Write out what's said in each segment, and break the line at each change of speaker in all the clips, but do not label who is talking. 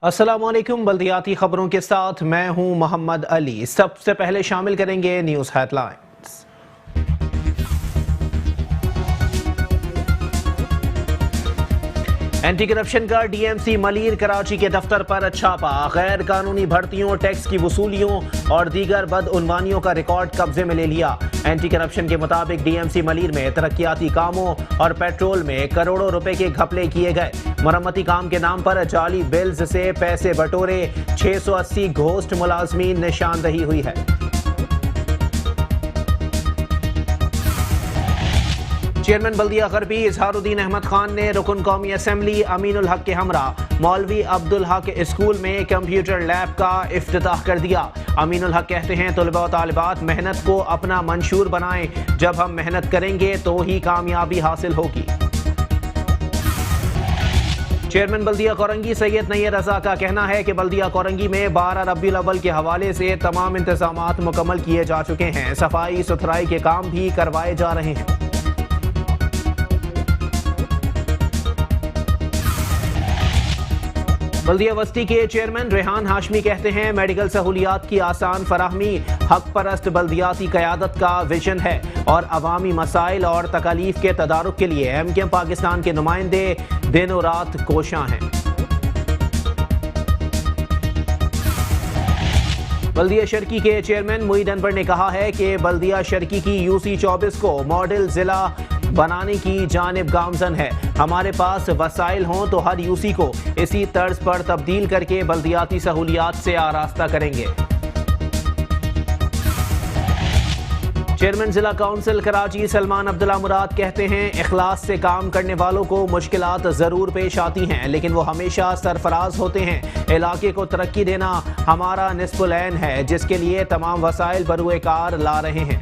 अस्सलामुअलैकुम। बल्दियाती खबरों के साथ मैं हूं मोहम्मद अली। सबसे पहले शामिल करेंगे न्यूज़ हेडलाइंस। एंटी करप्शन का डीएमसी मलीर कराची के दफ्तर पर छापा। गैर कानूनी भर्तियों, टैक्स की वसूलियों और दीगर बदउनवानियों का रिकॉर्ड कब्जे में ले लिया। एंटी करप्शन के मुताबिक डीएमसी मलीर में तरक्याती कामों और पेट्रोल में करोड़ों रुपए के घपले किए गए। मरम्मती काम के नाम पर जाली बिल्स से पैसे बटोरे। 680 घोस्ट मुलाजमीन निशानदही हुई है। चेयरमैन बल्दिया गरबी इजहारुद्दीन अहमद खान ने रुकन कौमी असम्बली अमीनुल हक के हमरा मौलवी अब्दुल हक स्कूल में कंप्यूटर लैब का इफ्तिताह कर दिया। अमीनुल हक कहते हैं तलबा और तालिबात मेहनत को अपना मंशूर बनाएं। जब हम मेहनत करेंगे तो ही कामयाबी हासिल होगी। चेयरमैन बल्दिया कोरंगी सैयद नैयर रजा का कहना है कि बल्दिया कोरंगी में 12 रबीउल अव्वल के हवाले से तमाम इंतजामात मुकम्मल किए जा चुके हैं। सफाई सुथराई के काम भी करवाए जा रहे हैं। बल्दिया वस्ती के चेयरमैन रेहान हाशमी कहते हैं मेडिकल सहूलियात की आसान फराहमी हक परस्त बल्दियाती क़यादत का विजन है और अवामी मसाइल और तकालीफ के तदारुक के लिए एमकेएम पाकिस्तान के नुमाइंदे दिनों रात कोशां हैं। बल्दिया शर्की के चेयरमैन मुईद अनवर ने कहा है कि बल्दिया शर्की की यूसी 24 को मॉडल जिला बनाने की जानिब गामजन है। हमारे पास वसाइल हों तो हर यूसी को इसी तर्ज पर तब्दील करके बल्दियाती सहूलियात से आरास्ता करेंगे। चेयरमैन जिला काउंसिल कराची सलमान अब्दुल्ला मुराद कहते हैं इखलास से काम करने वालों को मुश्किलात जरूर पेश आती हैं लेकिन वो हमेशा सरफराज होते हैं। इलाके को तरक्की देना हमारा निस्फुल ऐन है जिसके लिए तमाम वसाइल बरूए कार ला रहे हैं।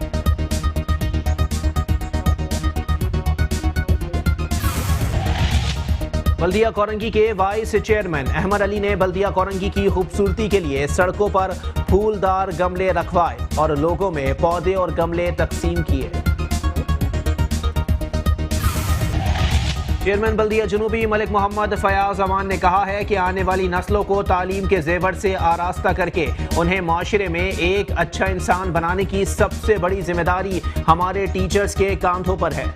बल्दिया कोरंगी के वाइस चेयरमैन अहमद अली ने बल्दिया कोरंगी की खूबसूरती के लिए सड़कों पर फूलदार गमले रखवाए और लोगों में पौधे और गमले तकसीम किए। चेयरमैन बल्दिया जुनूबी मलिक मोहम्मद फयाज अमान ने कहा है कि आने वाली नस्लों को तालीम के जेवर से आरास्ता करके उन्हें माशरे में एक अच्छा इंसान बनाने की सबसे बड़ी जिम्मेदारी हमारे टीचर्स के कांधों पर है।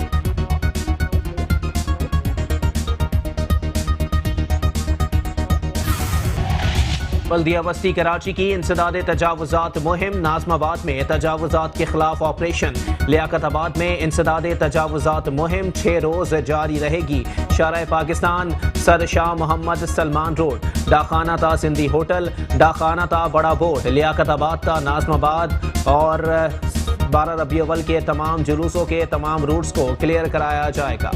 बल्दिया बस्ती कराची की इंसदादे तजावुजात मुहिम। नाज़माबाद में तजावुजात के खिलाफ ऑपरेशन। लियाकताबाद में इंसदादे तजावुजात मुहिम 6 रोज जारी रहेगी। शाराए पाकिस्तान सर शाह मोहम्मद सलमान रोड, डाखाना ता सिंधी होटल, डाखाना ता बड़ा बोर्ड, लियाकताबाद ता नाज़माबाद और 12 रबीउल अव्वल के तमाम जुलूसों के तमाम रूट्स को क्लियर कराया जाएगा।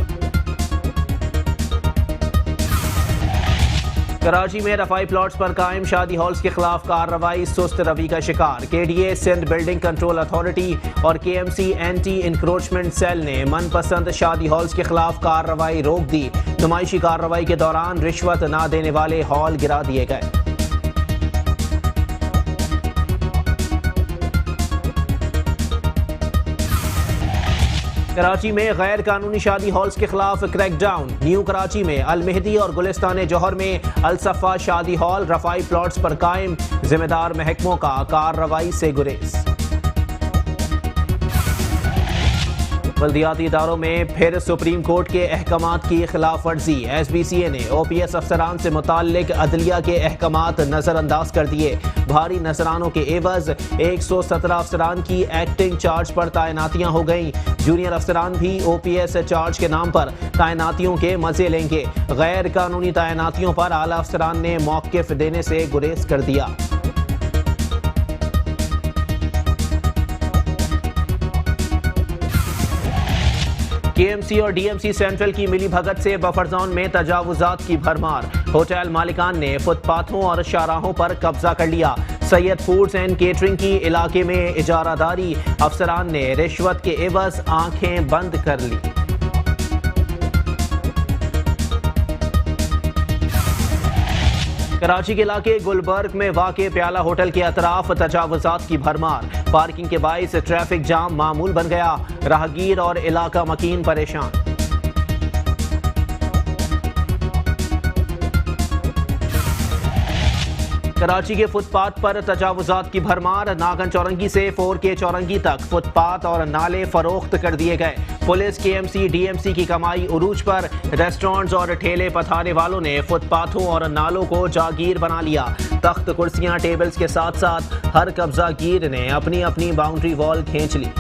कराची में रफाई प्लॉट्स पर कायम शादी हॉल्स के खिलाफ कार्रवाई सुस्त रवि का शिकार। KDA Sindh building control authority और केएमसी एंटी इंक्रोचमेंट सेल ने मनपसंद शादी हॉल्स के खिलाफ कार्रवाई रोक दी। नुमाइशी कार्रवाई के दौरान रिश्वत न देने वाले हॉल गिरा दिए गए। कराची में गैर कानूनी शादी हॉल्स के खिलाफ क्रैकडाउन। न्यू कराची में अल मेहदी और गुलिस्तान जौहर में अल सफा शादी हॉल रफाई प्लॉट्स पर कायम। जिम्मेदार महकमों का कार्रवाई से गुरेज। बल्दियाती इदारों में फिर सुप्रीम कोर्ट के अहकामात की खिलाफ वर्जी। SBCA ने OPS अफसरान से मुताल्लिक अदलिया के अहकामात नजरअंदाज कर दिए। भारी नजरानों के एवज 117 अफसरान की एक्टिंग चार्ज पर तैनातियां हो गईं। जूनियर अफसरान भी OPS चार्ज के नाम पर तैनातियों के मजे लेंगे। गैर कानूनी तैनातियों पर आला अफसरान ने मौक़िफ़ देने से गुरेज कर दिया। KMC और DMC सेंट्रल की मिली भगत से बफर जोन में तजावुजात की भरमार। होटल मालिकान ने फुटपाथों और शाहराहों पर कब्जा कर लिया। सैयद फूड्स एंड केटरिंग की इलाके में इजारादारी। अफसरान ने रिश्वत के एवज आंखें बंद कर ली। कराची के इलाके गुलबर्ग में वाक़े प्याला होटल के अतराफ तजावुजात की भरमार। पार्किंग के बाइस ट्रैफिक जाम मामूल बन गया। राहगीर और इलाका मकीन परेशान। कराची के फुटपाथ पर तजावुजात की भरमार। नागन चौरंगी से 4K चौरंगी तक फुटपाथ और नाले फरोख्त कर दिए गए। पुलिस KMC DMC की कमाई उरूज पर। रेस्टोरेंट्स और ठेले पथाने वालों ने फुटपाथों और नालों को जागीर बना लिया। तख्त कुर्सियां टेबल्स के साथ साथ हर कब्जा गिर ने अपनी अपनी बाउंड्री वॉल खींच ली।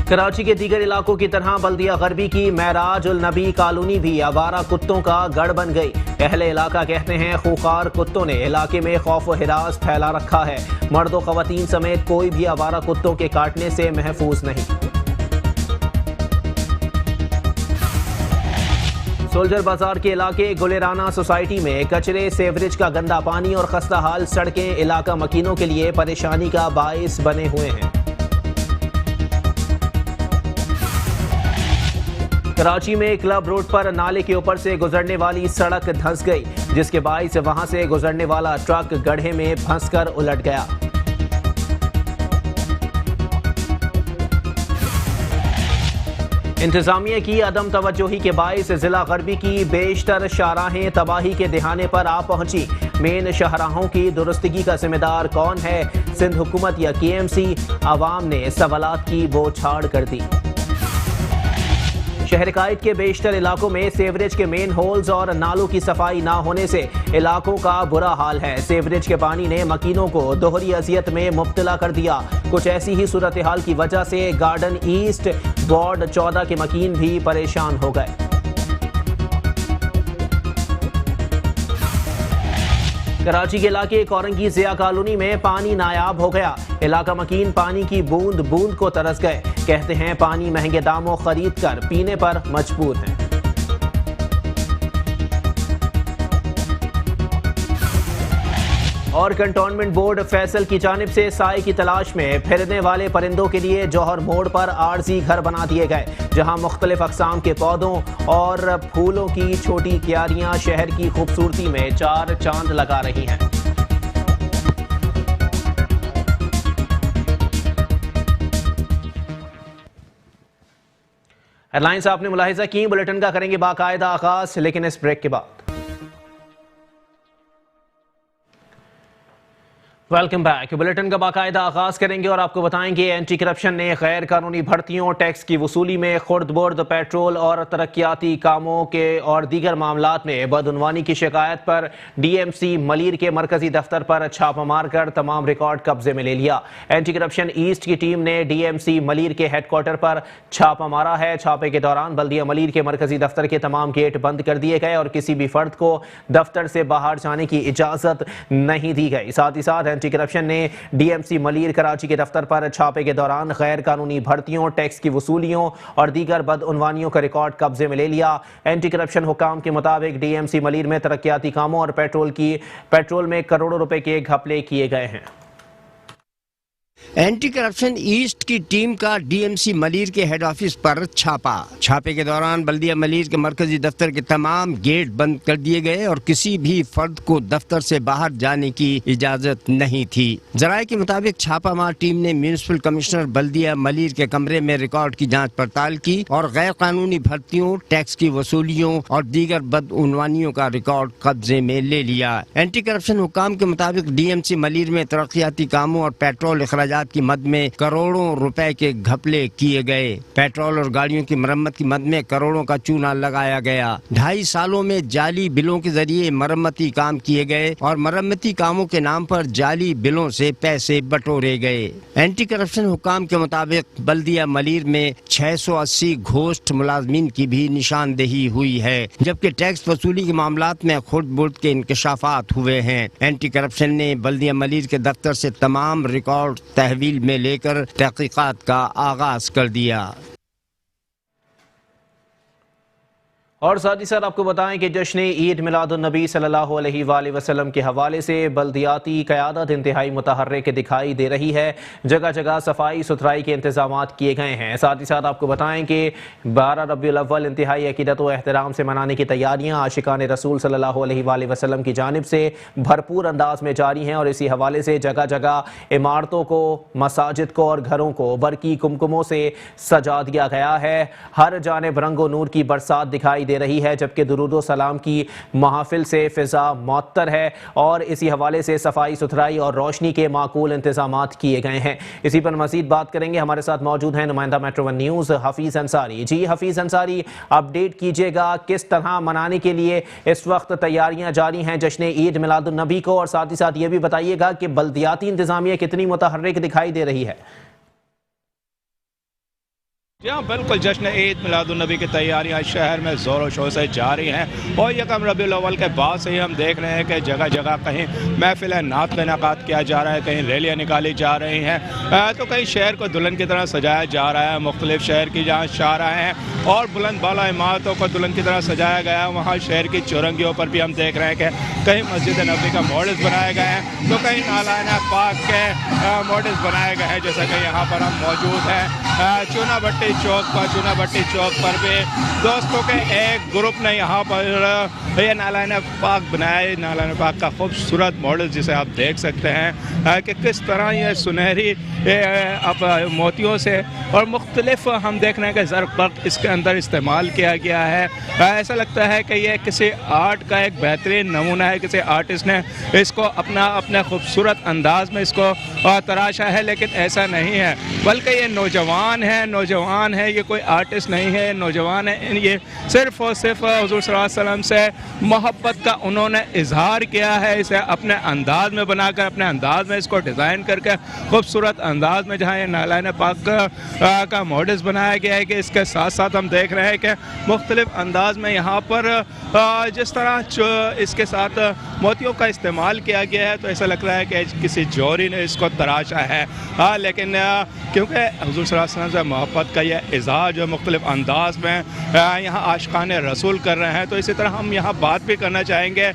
कराची के दीगर इलाकों की तरह बल्दिया गरबी की महराज उल नबी कॉलोनी भी आवारा कुत्तों का गढ़ बन गई। अहले इलाका कहते हैं खूंखार कुत्तों ने इलाके में खौफ व हिरास फैला रखा है। मर्दों खवातीन समेत कोई भी आवारा कुत्तों के काटने से महफूज नहीं। सोल्जर बाजार के इलाके गुलेराना सोसाइटी में कचरे, सेवरेज का गंदा पानी और खस्ता हाल सड़कें इलाका मकीनों के लिए परेशानी का बाइस बने हुए हैं। कराची में क्लब रोड पर नाले के ऊपर से गुजरने वाली सड़क धंस गई, जिसके बाइस वहां से गुजरने वाला ट्रक गड्ढे में फंसकर उलट गया। इंतजामिया की अदम तवज्जोही के बाइस जिला गरबी की बेशतर शाहराहें तबाही के दिहाने पर आ पहुंची। मेन शाहराहों की दुरुस्तगी का जिम्मेदार कौन है, सिंध हुकूमत या KMC? आवाम ने सवालात की बौछार कर दी। शहर कायद के बेशतर इलाकों में सेवरेज के मेन होल्स और नालों की सफाई ना होने से इलाकों का बुरा हाल है। सेवरेज के पानी ने मकीनों को दोहरी अजियत में मुब्तला कर दिया। कुछ ऐसी ही सूरत हाल की वजह से गार्डन ईस्ट वार्ड 14 के मकीन भी परेशान हो गए। कराची के इलाके कोरंगी जिया कॉलोनी में पानी नायाब हो गया। इलाका मकीन पानी की बूंद बूंद को तरस गए। कहते हैं पानी महंगे दामों खरीद कर पीने पर मजबूर हैं। और कंटोनमेंट बोर्ड फैसल की जानिब से साए की तलाश में फिरने वाले परिंदों के लिए जौहर मोड़ पर आरजी घर बना दिए गए, जहां मुख्तलिफ अकसाम के पौधों और फूलों की छोटी क्यारियां शहर की खूबसूरती में चार चांद लगा रही हैं। हेडलाइंस आपने मुलाहिजा की। बुलेटिन का करेंगे बाकायदा आगाज, लेकिन इस ब्रेक के बाद। Welcome back. बुलेटिन का बाकायदा आगाज करेंगे और आपको बताएंगे एंटी करप्शन ने गैर कानूनी भर्तियों, टैक्स की वसूली में खुर्द बुर्द, पेट्रोल और तरक्याती कामों के और दीगर मामलात में बदउनवानी की शिकायत पर DMC मलीर के मरकजी दफ्तर पर छापा मारकर तमाम रिकॉर्ड कब्जे में ले लिया। एंटी करप्शन ईस्ट की टीम ने DMC मलीर के हेडक्वार्टर पर छापा मारा है। छापे के दौरान बल्दिया मलीर के मरकजी दफ्तर के तमाम गेट बंद कर दिए गए और किसी भी फर्द को दफ्तर से बाहर जाने की इजाजत नहीं दी गई। साथ ही साथ एंटी करप्शन ने DMC मलीर कराची के दफ्तर पर छापे के दौरान गैर कानूनी भर्तियों, टैक्स की वसूलियों और दीगर बदउनवानियों का रिकॉर्ड कब्जे में ले लिया। एंटी करप्शन हुकाम के मुताबिक DMC मलीर में तरक्याती कामों और पेट्रोल में करोड़ों रुपए के घपले किए गए हैं।
एंटी करप्शन ईस्ट की टीम का DMC मलीर के हेड ऑफिस पर छापा। छापे के दौरान बल्दिया मलीर के मरकजी दफ्तर के तमाम गेट बंद कर दिए गए और किसी भी फर्द को दफ्तर से बाहर जाने की इजाजत नहीं थी। जराये के मुताबिक छापामार टीम ने म्यूनिसिपल कमिश्नर बल्दिया मलीर के कमरे में रिकॉर्ड की जांच पड़ताल की और गैर कानूनी भर्तियों, टैक्स की वसूलियों और दीगर बदउनवानियों का रिकॉर्ड कब्जे में ले लिया। एंटी करप्शन हुकाम के मुताबिक DMC मलीर में तरक्याती कामों और पेट्रोल अखराजात की मद में करोड़ों रुपए के घपले किए गए। पेट्रोल और गाड़ियों की मरम्मत की मद में करोड़ों का चूना लगाया गया। 2.5 सालों में जाली बिलों के जरिए मरम्मती काम किए गए और मरम्मती कामों के नाम पर जाली बिलों से पैसे बटोरे गए। एंटी करप्शन हुकाम के मुताबिक बल्दिया मलीर में 680 घोस्ट मुलाजमीन की भी निशानदेही हुई है, जबकि टैक्स वसूली के मामलात में खुर्द बुर्द के इंकशाफात हुए हैं। एंटी करप्शन ने बल्दिया मलीर के दफ्तर से तमाम रिकॉर्ड तहवील में लेकर तहकीकात का आगाज कर दिया।
और साथ ही साथ आपको बताएं कि जश्न ईद मिलादुन्नबी सल्लल्लाहु अलैहि वसल्लम के हवाले से बल्दियाती क़यादत इंतहाई मुतहर्रिक दिखाई दे रही है। जगह जगह सफाई सुथराई के इंतजाम किए गए हैं। साथ ही साथ आपको बताएं कि 12 रबीउल अव्वल इंतहाई अकीदत व एहतराम से मनाने की तैयारियाँ आशिकान रसूल सल्लल्लाहु अलैहि वसल्लम की जानिब से भरपूर अंदाज में जारी हैं और इसी हवाले से जगह जगह इमारतों को, मसाजिद को और घरों को बरकी कुमकुमों से सजा दिया गया है। हर जानिब रंगो नूर की बरसात दिखाई दे रही है, जबकि दुरूद सलाम की महफिल से फिजा मुअत्तर है और इसी हवाले से सफाई सुथराई और रोशनी के माकूल इंतजामात किए गए हैं। इसी पर मजीद बात करेंगे। हमारे साथ मौजूद हैं नुमाइंदा metro one news Hafeez Ansari. जी हफीज़ अंसारी, अपडेट कीजिएगा किस तरह मनाने के लिए इस वक्त तैयारियां जारी हैं जश्न ईद मिलादुन्नबी को, और साथ ही साथ ये भी बताइएगा कि बल्दियाती इंतजामिया कितनी मुतहर्रिक दिखाई दे रही है।
जी हाँ, बिल्कुल जश्न ईद मिलादुन्नबी की तैयारियां शहर में ज़ोरों शोर से जारी हैं और यकम रबीउल अव्वल के बाद से ही हम देख रहे हैं कि जगह जगह कहीं महफिल नात का इनेकाद किया जा रहा है, कहीं रैलियाँ निकाली जा रही हैं, तो कहीं शहर को दुल्हन की तरह सजाया जा रहा है। मुख्तलिफ शहर की जहाँ शाहराहें हैं और बुलंद बाला इमारतों को दुल्हन की तरह सजाया गया है, वहाँ शहर की चौरंगियों पर भी हम देख रहे हैं कि कहीं मस्जिद नबी का मॉडल्स बनाए गए हैं, तो कहीं नालाना पाक के मॉडल्स बनाए गए हैं। जैसा कि यहाँ पर हम मौजूद हैं चूना भट्टी चौक पर भी दोस्तों के एक ग्रुप ने यहाँ पर ये नालाना पाक बनाया। नालाना पाक का खूबसूरत मॉडल जिसे आप देख सकते हैं कि किस तरह ये सुनहरी अब मोतियों से और मुख्तलिफ हम देख रहे हैं कि ज़र्फ़ बर्क़ इसके अंदर इस्तेमाल किया गया है। ऐसा लगता है कि ये किसी आर्ट का एक बेहतरीन नमूना है, किसी आर्टिस्ट ने इसको अपने खूबसूरत अंदाज में इसको तराशा है, लेकिन ऐसा नहीं है, बल्कि ये नौजवान है, ये कोई आर्टिस्ट नहीं है, नौजवान है। ये सिर्फ़ और सिर्फ हुज़ूर सल्लल्लाहु अलैहि वसल्लम से मोहब्बत का उन्होंने इजहार किया है। इसे अपने अंदाज में बनाकर, अपने अंदाज में इसको डिज़ाइन करके खूबसूरत अंदाज में जहाँ ये नालाना पाक का मॉडल्स बनाया गया है कि इसके साथ साथ हम देख रहे हैं कि मुख्तलिफ अंदाज में यहाँ पर जिस तरह इसके साथ मोतियों का इस्तेमाल किया गया है, तो ऐसा लग रहा है कि किसी जौहरी ने इसको तराशा है। लेकिन क्योंकि हुज़ूर सल्लल्लाहु अलैहि वसल्लम से मोहब्बत का यह इजहार जो मुख्तलिफ अंदाज में यहाँ आशिकान रसूल कर रहे हैं, तो इसी तरह हम यहाँ बात भी करना चाहेंगे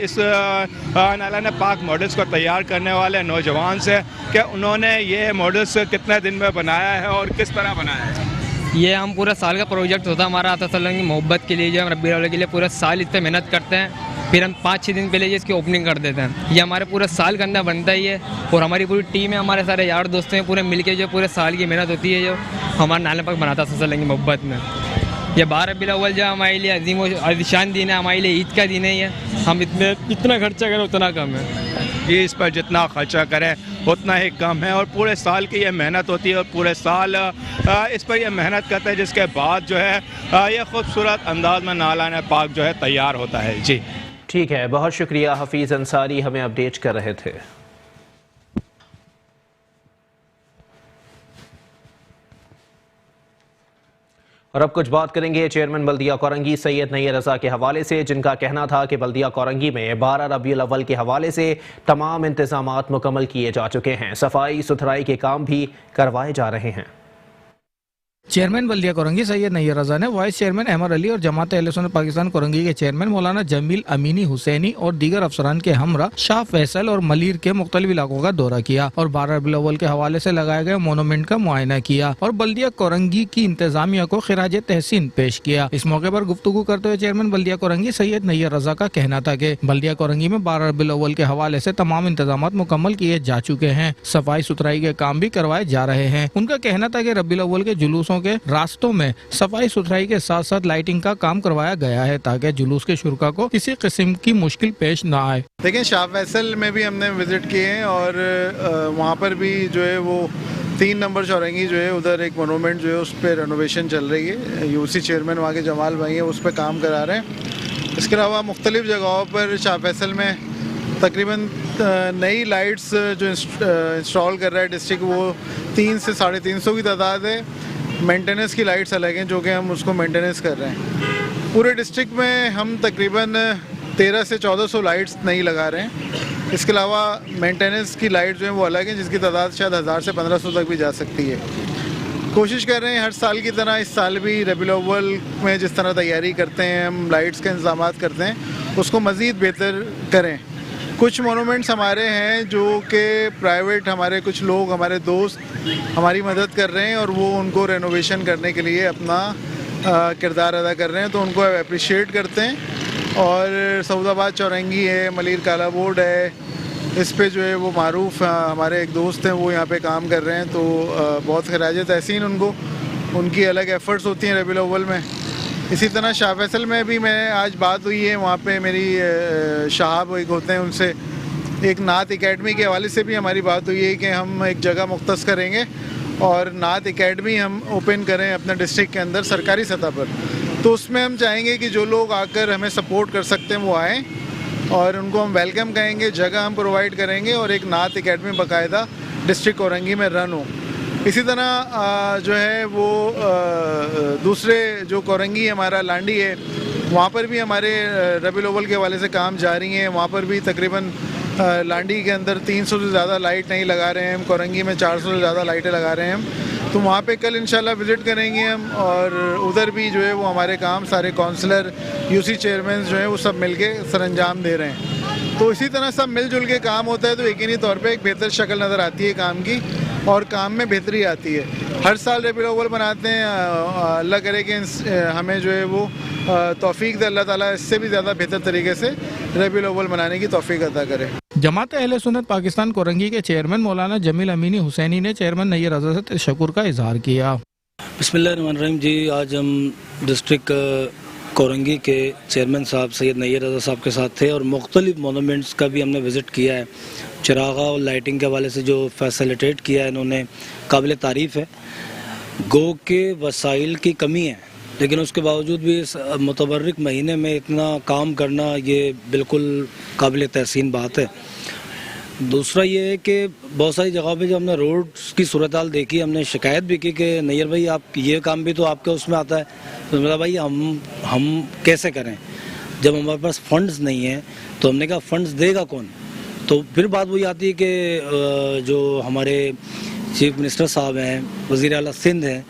इस नालाना पाक मॉडल्स को तैयार करने वाले नौजवान से कि उन्होंने ये मॉडल्स कितने दिन में बनाया है और किस तरह बनाया है।
ये हम पूरा साल का प्रोजेक्ट होता है हमारा आता सल्लल्लाहु की मोहब्बत के लिए, जो हम रब्बीउल अव्वल के लिए पूरा साल इस पर मेहनत करते हैं, फिर हम 5-6 दिन पहले ये इसकी ओपनिंग कर देते हैं। ये हमारे पूरे साल के अंदर बनता ही है और हमारी पूरी टीम है, हमारे सारे यार दोस्त हैं, पूरे मिलके जो पूरे साल की मेहनत होती है जो हमारा नालाना पाक बनाता है सल्लल्लाहु की मोहब्बत में। ये 12 रबीउल अव्वल जो हमारे लिए अजीम व आज़ीशान दिन है, हमारे लिए ईद का दिन है। ये हम इतना खर्चा करें उतना कम है,
ये इस पर जितना खर्चा करें उतना ही कम है और पूरे साल की ये मेहनत होती है और पूरे साल इस पर ये मेहनत करते हैं, जिसके बाद जो है ये खूबसूरत अंदाज में नालाना पाक जो है तैयार होता है। जी
ठीक है, बहुत शुक्रिया हफीज़ अंसारी, हमें अपडेट कर रहे थे। और अब कुछ बात करेंगे चेयरमैन बल्दिया कोरंगी सैयद नैयर रज़ा के हवाले से, जिनका कहना था कि बल्दिया कोरंगी में 12 रबीउल अव्वल के हवाले से तमाम इंतजामात मुकम्मल किए जा चुके हैं, सफाई सुथराई के काम भी करवाए जा रहे हैं।
चेयरमैन बल्दिया कोरंगी सैयद नैयर रज़ा ने वाइस चेयरमैन अहमद अली और जमात अहले सुन्नत पाकिस्तान कोरंगी के चेयरमैन मौलाना जमील अमीनी हुसैनी और दीगर अफसरान के हमरा शाह फैसल और मलीर के मुख्तलिफ इलाकों का दौरा किया और 12 रबीउल अव्वल के हवाले से लगाए गए मोनूमेंट का मुआयना किया और बल्दिया कोरंगी की इंतजामिया को खिराज तहसीन पेश किया। इस मौके पर गुफ्तगू करते हुए चेयरमैन बल्दिया कोरंगी सैयद नैयर रज़ा का कहना था कि बल्दिया कोरंगी में 12 रबीउल अव्वल के हवाले से तमाम इंतजाम मुकम्मल किए जा चुके हैं, सफाई सुथराई के काम भी करवाए जा रहे हैं। उनका कहना था कि रबीउल अव्वल के जुलूसों के रास्तों में सफाई सुथराई के साथ साथ लाइटिंग का काम करवाया गया है ताकि जुलूस के शुरका को किसी किस्म की मुश्किल पेश न आए।
देखिए, शाह फैसल में भी हमने विजिट किए हैं और वहाँ पर भी जो है वो 3 नंबर चौरंगी जो है उधर एक मोनूमेंट जो है उस पर रेनोवेशन चल रही है। यूसी चेयरमैन वहाँ के जमाल भाई हैं, उस पर काम करा रहे हैं। इसके अलावा मुख्तलिफ जगहों पर शाह फैसल में तकरीबन नई लाइट्स जो इंस्टॉल कर रहा है डिस्ट्रिक्ट, वो 300 से 350 की तादाद है। मेंटेनेंस की लाइट्स अलग हैं जो कि हम उसको मेंटेनेंस कर रहे हैं। पूरे डिस्ट्रिक्ट में हम तकरीबन 1300 से 1400 लाइट्स नहीं लगा रहे हैं। इसके अलावा मेंटेनेंस की लाइट जो है वो अलग है, जिसकी तादाद शायद 1000 से 1500 तक भी जा सकती है। कोशिश कर रहे हैं हर साल की तरह इस साल भी रबीउल अव्वल में जिस तरह तैयारी करते हैं, हम लाइट्स के इंतजाम करते हैं, उसको मज़ीद बेहतर करें। कुछ मोनूमेंट्स हमारे हैं जो कि प्राइवेट हमारे कुछ लोग, हमारे दोस्त हमारी मदद कर रहे हैं और वो उनको रेनोवेशन करने के लिए अपना किरदार अदा कर रहे हैं, तो उनको अप्रिशिएट करते हैं। और सऊदाबाद चौरंगी है, मलीर काला बोर्ड है, इस पे जो है वो मारूफ हमारे एक दोस्त हैं, वो यहाँ पे काम कर रहे हैं, तो बहुत खराज तहसीन उनको, उनकी अलग एफ़र्ट्स होती हैं रबीउल अव्वल में। इसी तरह शाह फैसल में भी मैं आज बात हुई है, वहाँ पे मेरी शहाब एक होते हैं, उनसे एक नात एकेडमी के हवाले से भी हमारी बात हुई है कि हम एक जगह मुख्तस करेंगे और नात एकेडमी हम ओपन करें अपने डिस्ट्रिक्ट के अंदर सरकारी सतह पर। तो उसमें हम चाहेंगे कि जो लोग आकर हमें सपोर्ट कर सकते हैं वो आएँ और उनको हम वेलकम कहेंगे, जगह हम प्रोवाइड करेंगे और एक नात एकेडमी बाकायदा डिस्ट्रिक्ट कोरंगी में रन हो। इसी तरह जो है वो दूसरे जो कोरंगी हमारा लांडी है, वहाँ पर भी हमारे रबीउल अव्वल के हवाले से काम जारी हैं। वहाँ पर भी तकरीबन लांडी के अंदर 300 से ज़्यादा लाइट नहीं लगा रहे हैं हम, कोरंगी में 400 से ज़्यादा लाइटें लगा रहे हैं हम। तो वहाँ पे कल इंशाल्लाह विज़िट करेंगे हम और उधर भी जो है वो हमारे काम सारे काउंसलर, यूसी चेयरमैन जो हैं वो सब मिलके सरअंजाम दे रहे हैं। तो इसी तरह सब मिलजुल के काम होता है तो यकीनी तौर पे एक बेहतर शक्ल नज़र आती है काम की और काम में बेहतरी आती है। हर साल रबीउल अव्वल बनाते हैं, अल्लाह करे कि हमें जो है वो तौफीक दे अल्लाह ताला, इससे भी ज़्यादा बेहतर तरीके से रबीउल अव्वल मनाने की तौफीक अता करे।
जमात अहले सुन्नत पाकिस्तान कोरंगी के चेयरमैन मौलाना जमील अमीनी हुसैनी ने चेयरमैन नैयर रज़ा से तशक्कुर का इजहार किया।
बिस्मिल्लाहिर्रहमानिर्रहीम जी, आज हम डिस्ट्रिक्ट कोरंगी के चेयरमैन साहब सैयद नैयर रज़ा साहब के साथ थे और मुख्तलिफ मोनूमेंट्स का भी हमने विज़िट किया है। चिरागा और लाइटिंग के हवाले से जो फैसिलिटेट किया है इन्होंने, काबिल तारीफ़ है। गो के वसाइल की कमी है, लेकिन उसके बावजूद भी इस मुतबर्रिक महीने में इतना काम करना ये बिल्कुल काबिल तहसीन बात है। दूसरा ये है कि बहुत सारी जगहों पे जब हमने रोड्स की सूरत हाल देखी, हमने शिकायत भी की कि नैयर भाई आप ये काम भी तो आपके उसमें आता है। तो बोला भाई हम कैसे करें, जब हमारे पास फंड्स नहीं हैं। तो हमने कहा फंड्स देगा कौन। तो फिर बात वही आती है कि जो हमारे चीफ मिनिस्टर साहब हैं, वज़ीर आला सिंध हैं,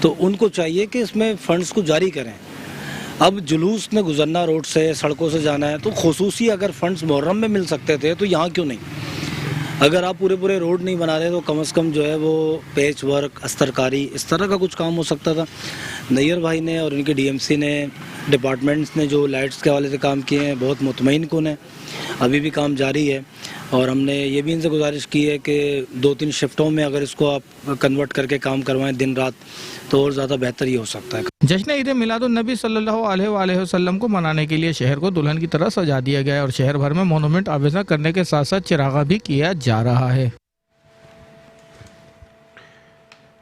तो उनको चाहिए कि इसमें फ़ंड्स को जारी करें। अब जुलूस में गुजरना, रोड से, सड़कों से जाना है, तो खुसूसी अगर फ़ंड्स मुहर्रम में मिल सकते थे तो यहाँ क्यों नहीं। अगर आप पूरे रोड नहीं बना रहे तो कम से कम जो है वो पैच वर्क, अस्तरकारी, इस तरह का कुछ काम हो सकता था। नैयर भाई ने और इनके डीएमसी ने, डिपार्टमेंट्स ने जो लाइट्स के हवाले से काम किए हैं, बहुत मुतमईन कुन है। अभी भी काम जारी है और हमने ये भी इनसे गुजारिश की है कि 2-3 शिफ्टों में अगर इसको आप कन्वर्ट करके काम करवाएं दिन रात, तो और ज़्यादा बेहतर ये हो सकता है।
जश्न ईद मिलादुन नबी सल्लल्लाहु अलैहि वसल्लम को मनाने के लिए शहर को दुल्हन की तरह सजा दिया गया और शहर भर में मोनूमेंट आवेज़ा करने के साथ साथ चिरागा भी किया जा रहा है।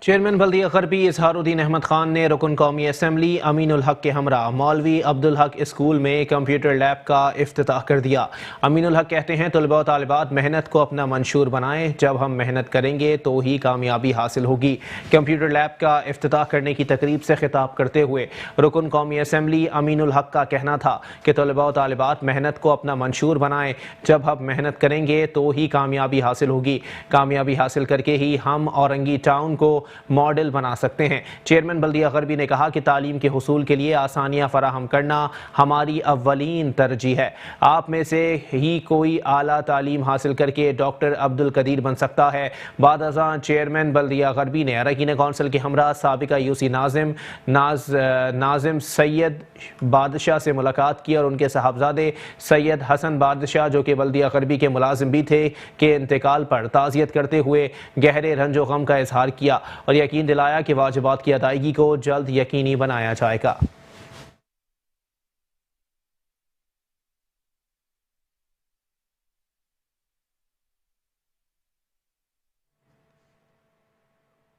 चेयरमैन बल्दिया गरबी इजहारुद्दीन अहमद खान ने रुकन कौमी असम्बली अमीनुल हक के हमरा मौलवी अब्दुल हक स्कूल में कंप्यूटर लैब का इफ्तिताह कर दिया। अमीनुल हक कहते हैं तलबा और तालिबात मेहनत को अपना मंशूर बनाएं, जब हम मेहनत करेंगे तो ही कामयाबी हासिल होगी। कंप्यूटर लैब का इफ्तिताह करने की तकरीब से खिताब करते हुए रुकन कौमी असम्बली अमीनुल हक का कहना था कि तलबा और तालिबात मेहनत को अपना मंशूर बनाएं, जब हम मेहनत करेंगे तो ही कामयाबी हासिल होगी। कामयाबी हासिल करके ही हम औरंगी टाउन को मॉडल बना सकते हैं। चेयरमैन बल्दिया गरबी ने कहा कि तालीम के हुसूल के लिए आसानियाँ फराहम करना हमारी अव्वलीन तरजीह है। आप में से ही कोई आला तालीम हासिल करके डॉक्टर अब्दुल कदीर बन सकता है। बाद अज़ां चेयरमैन बल्दिया गरबी ने अरकान कौंसिल के हमरा साबिका यूसी नाजिम सैयद बादशाह से मुलाकात की और उनके साहबजादे सैयद हसन बादशाह, जो कि बल्दिया गरबी के मुलाजिम भी थे, के इंतकाल पर ताज़ियत करते हुए गहरे रंजो गम का इजहार किया और यकीन दिलाया कि वाजिबात की अदायगी को जल्द यकीनी बनाया जाएगा।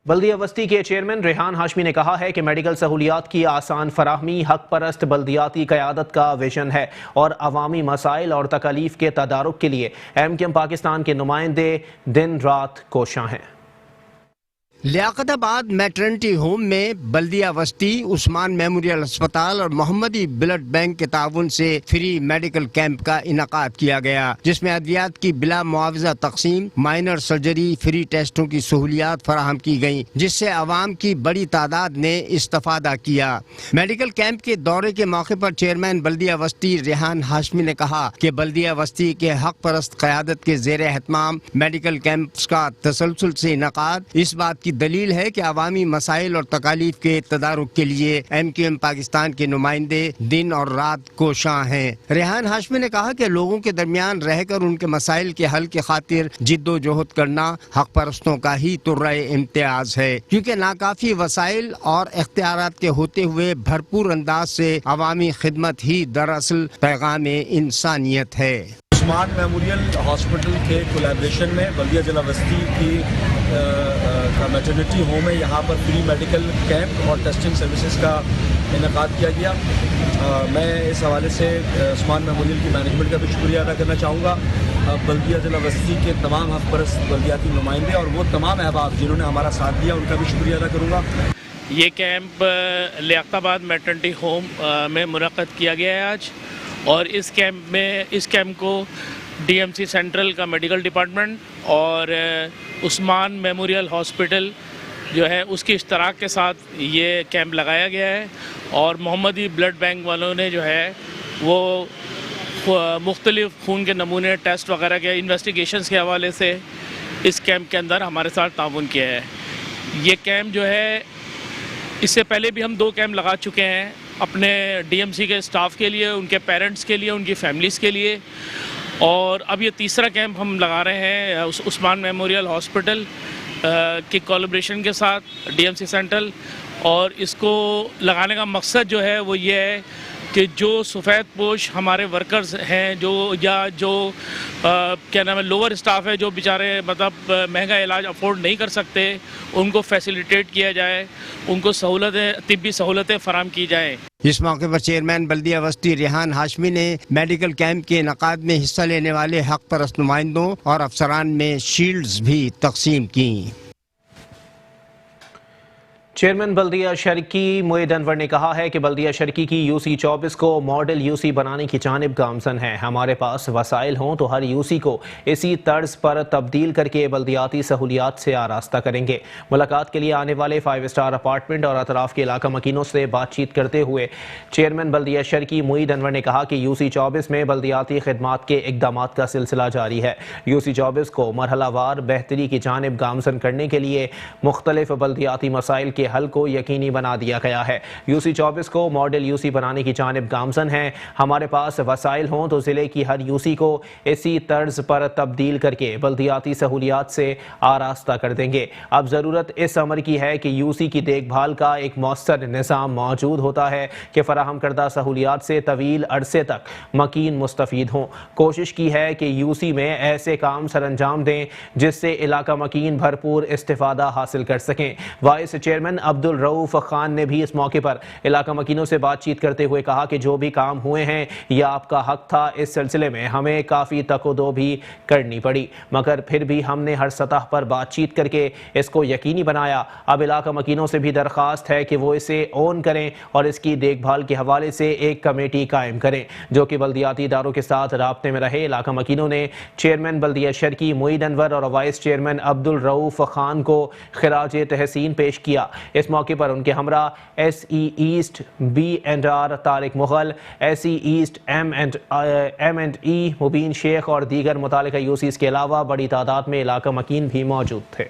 बल्दिया वस्ती के चेयरमैन रेहान हाशमी ने कहा है कि मेडिकल सहूलियात की आसान फराहमी हक परस्त बल्दियाती क़यादत का विजन है और अवामी मसाइल और तकालीफ के तदारुक के लिए MKM पाकिस्तान के नुमाइंदे दिन रात कोशां हैं।
लियाकताबाद मैटरनिटी होम में बल्दिया वस्ती, उस्मान मेमोरियल अस्पताल और मोहम्मदी ब्लड बैंक के ताउन से फ्री मेडिकल कैंप का इनकाद किया गया, जिसमें अद्वियात की बिला मुआवजा तकसीम, माइनर सर्जरी, फ्री टेस्टों की सहूलियात फराहम की गयी, जिससे अवाम की बड़ी तादाद ने इस्तेफादा किया। मेडिकल कैंप के दौरे के मौके पर चेयरमैन बल्दिया वस्ती रेहान हाशमी ने कहा कि बल्दिया वस्ती के हक परस्त क़यादत के ज़ेर एहतमाम मेडिकल कैंप का तसलसल से इनकाद इस बात की दलील है कि अवामी मसाइल और तकालीफ के तदारुक के लिए MQM पाकिस्तान के नुमाइंदे दिन और रात कोशां हैं। रेहान हाशमी ने कहा कि लोगों के दरमियान रहकर उनके मसाइल के हल की खातिर जिद्दोजहद करना हक परस्तों का ही तुर्रे इम्तियाज है, क्योंकि नाकाफी वसाइल और इख्तियारात के होते हुए भरपूर अंदाज से अवामी खिदमत ही दरअसल पैगाम इंसानियत है।
उस्मान मेमोरियल हॉस्पिटल के कोलैबोरेशन में बल्दिया जिला बस्ती की मैटरनिटी होम है, यहाँ पर फ्री मेडिकल कैंप और टेस्टिंग सर्विसेज का इनकाद किया गया। मैं इस हवाले से उस्मान मेमोरियल की मैनेजमेंट का भी शुक्रिया अदा करना चाहूँगा। बल्दिया जिला बस्ती के तमाम हक परस्त बल्दियाती नुमाइंदे और वो तमाम अहबाब जिन्होंने हमारा साथ दिया, उनका भी शुक्रिया अदा करूँगा।
ये कैंप लियाकताबाद मैटरनिटी होम में मुनक़्क़द किया गया है आज, और इस कैंप को DMC सेंट्रल का मेडिकल डिपार्टमेंट और उस्मान मेमोरियल हॉस्पिटल जो है उसकी इश्तराक के साथ ये कैंप लगाया गया है, और मोहम्मदी ब्लड बैंक वालों ने जो है वो मुख्तलिफ़ खून के नमूने टेस्ट वगैरह के इन्वेस्टिगेशंस के हवाले से इस कैंप के अंदर हमारे साथ ताउन किया है। ये कैंप जो है, इससे पहले भी हम 2 कैंप लगा चुके हैं अपने DMC के स्टाफ के लिए, उनके पेरेंट्स के लिए, उनकी फैमिलीज़ के लिए, और अब ये तीसरा कैंप हम लगा रहे हैं उस्मान मेमोरियल हॉस्पिटल की कोलैबोरेशन के साथ DMC सेंट्रल। और इसको लगाने का मकसद जो है वो ये है कि जो सफ़ेद पोश हमारे वर्कर्स हैं, जो क्या नाम है, लोअर स्टाफ है, जो बेचारे मतलब महंगा इलाज अफोर्ड नहीं कर सकते, उनको फैसिलिटेट किया जाए, उनको तिब्बी सहूलतें फराम की जाएँ।
इस मौके पर चेयरमैन बल्दिया वस्ती रेहान हाशमी ने मेडिकल कैंप के इनकाद में हिस्सा लेने वाले हक परस्त नुमाइंदों और अफसरान में शील्ड्स भी तकसीम की।
चेयरमैन बल्दिया शर्की मोईद अनवर ने कहा है कि बल्दिया शर्की की UC 24 को मॉडल UC बनाने की जानिब गामजन है। हमारे पास वसाइल हों तो हर UC को इसी तर्ज पर तब्दील करके बल्दियाती सहूलियात से आरास्ता करेंगे। मुलाकात के लिए आने वाले 5 स्टार अपार्टमेंट और अतराफ के इलाका मकीनों से बातचीत करते हुए चेयरमैन बल्दिया शर्की मोईद अनवर ने कहा कि UC 24 में बल्दियाती खिदमात के इकदाम का सिलसिला जारी है। UC 24 को मरहलावार बेहतरी की जानिब गामजन करने के लिए मुख्तलिफ बल्दियाती मसाइल के हल को यकीनी बना दिया गया है। UC 24 को मॉडल UC बनाने की जानिब गामजन है। हमारे पास वसाइल हों तो ज़िले की हर UC को इसी तर्ज पर तब्दील करके बल्दियाती सहूलियात से आरास्ता कर देंगे। अब ज़रूरत इस अमर की है कि UC की देखभाल का एक मौसर निज़ाम मौजूद होता है कि फराहम करदा सहूलियात से तवील अरसे तक मकीन मुस्तफ़ीद हों। कोशिश की है कि UC में ऐसे काम सर अंजाम दें जिससे इलाका मकीन भरपूर इस्तिफादा हासिल कर सकें। वाइस चेयरमैन अब्दुल रऊफ खान ने भी इस मौके पर इलाका मकीनों से बातचीत करते हुए कहा कि जो भी काम हुए हैं यह आपका हक था। इस सिलसिले में हमें काफ़ी तकोदो भी करनी पड़ी, मगर फिर भी हमने हर सतह पर बातचीत करके इसको यकीनी बनाया। अब इलाका मकीनों से भी दरख्वास्त है कि वो इसे ओन करें और इसकी देखभाल के हवाले से एक कमेटी कायम करें जो कि बल्दियाती इदारों के साथ राब्ते में रहे। इलाका मकीनों ने चेयरमैन बल्दिया शर्की मोईद अनवर और वाइस चेयरमैन अब्दुल रऊफ खान को खिराज तहसीन पेश किया। इस मौके पर उनके हमरा SE east B&R Tariq Mughal, SE east M&E मुबीन शेख और दीगर मुतालिका UCs के अलावा बड़ी तादाद में इलाका मकीन भी मौजूद थे।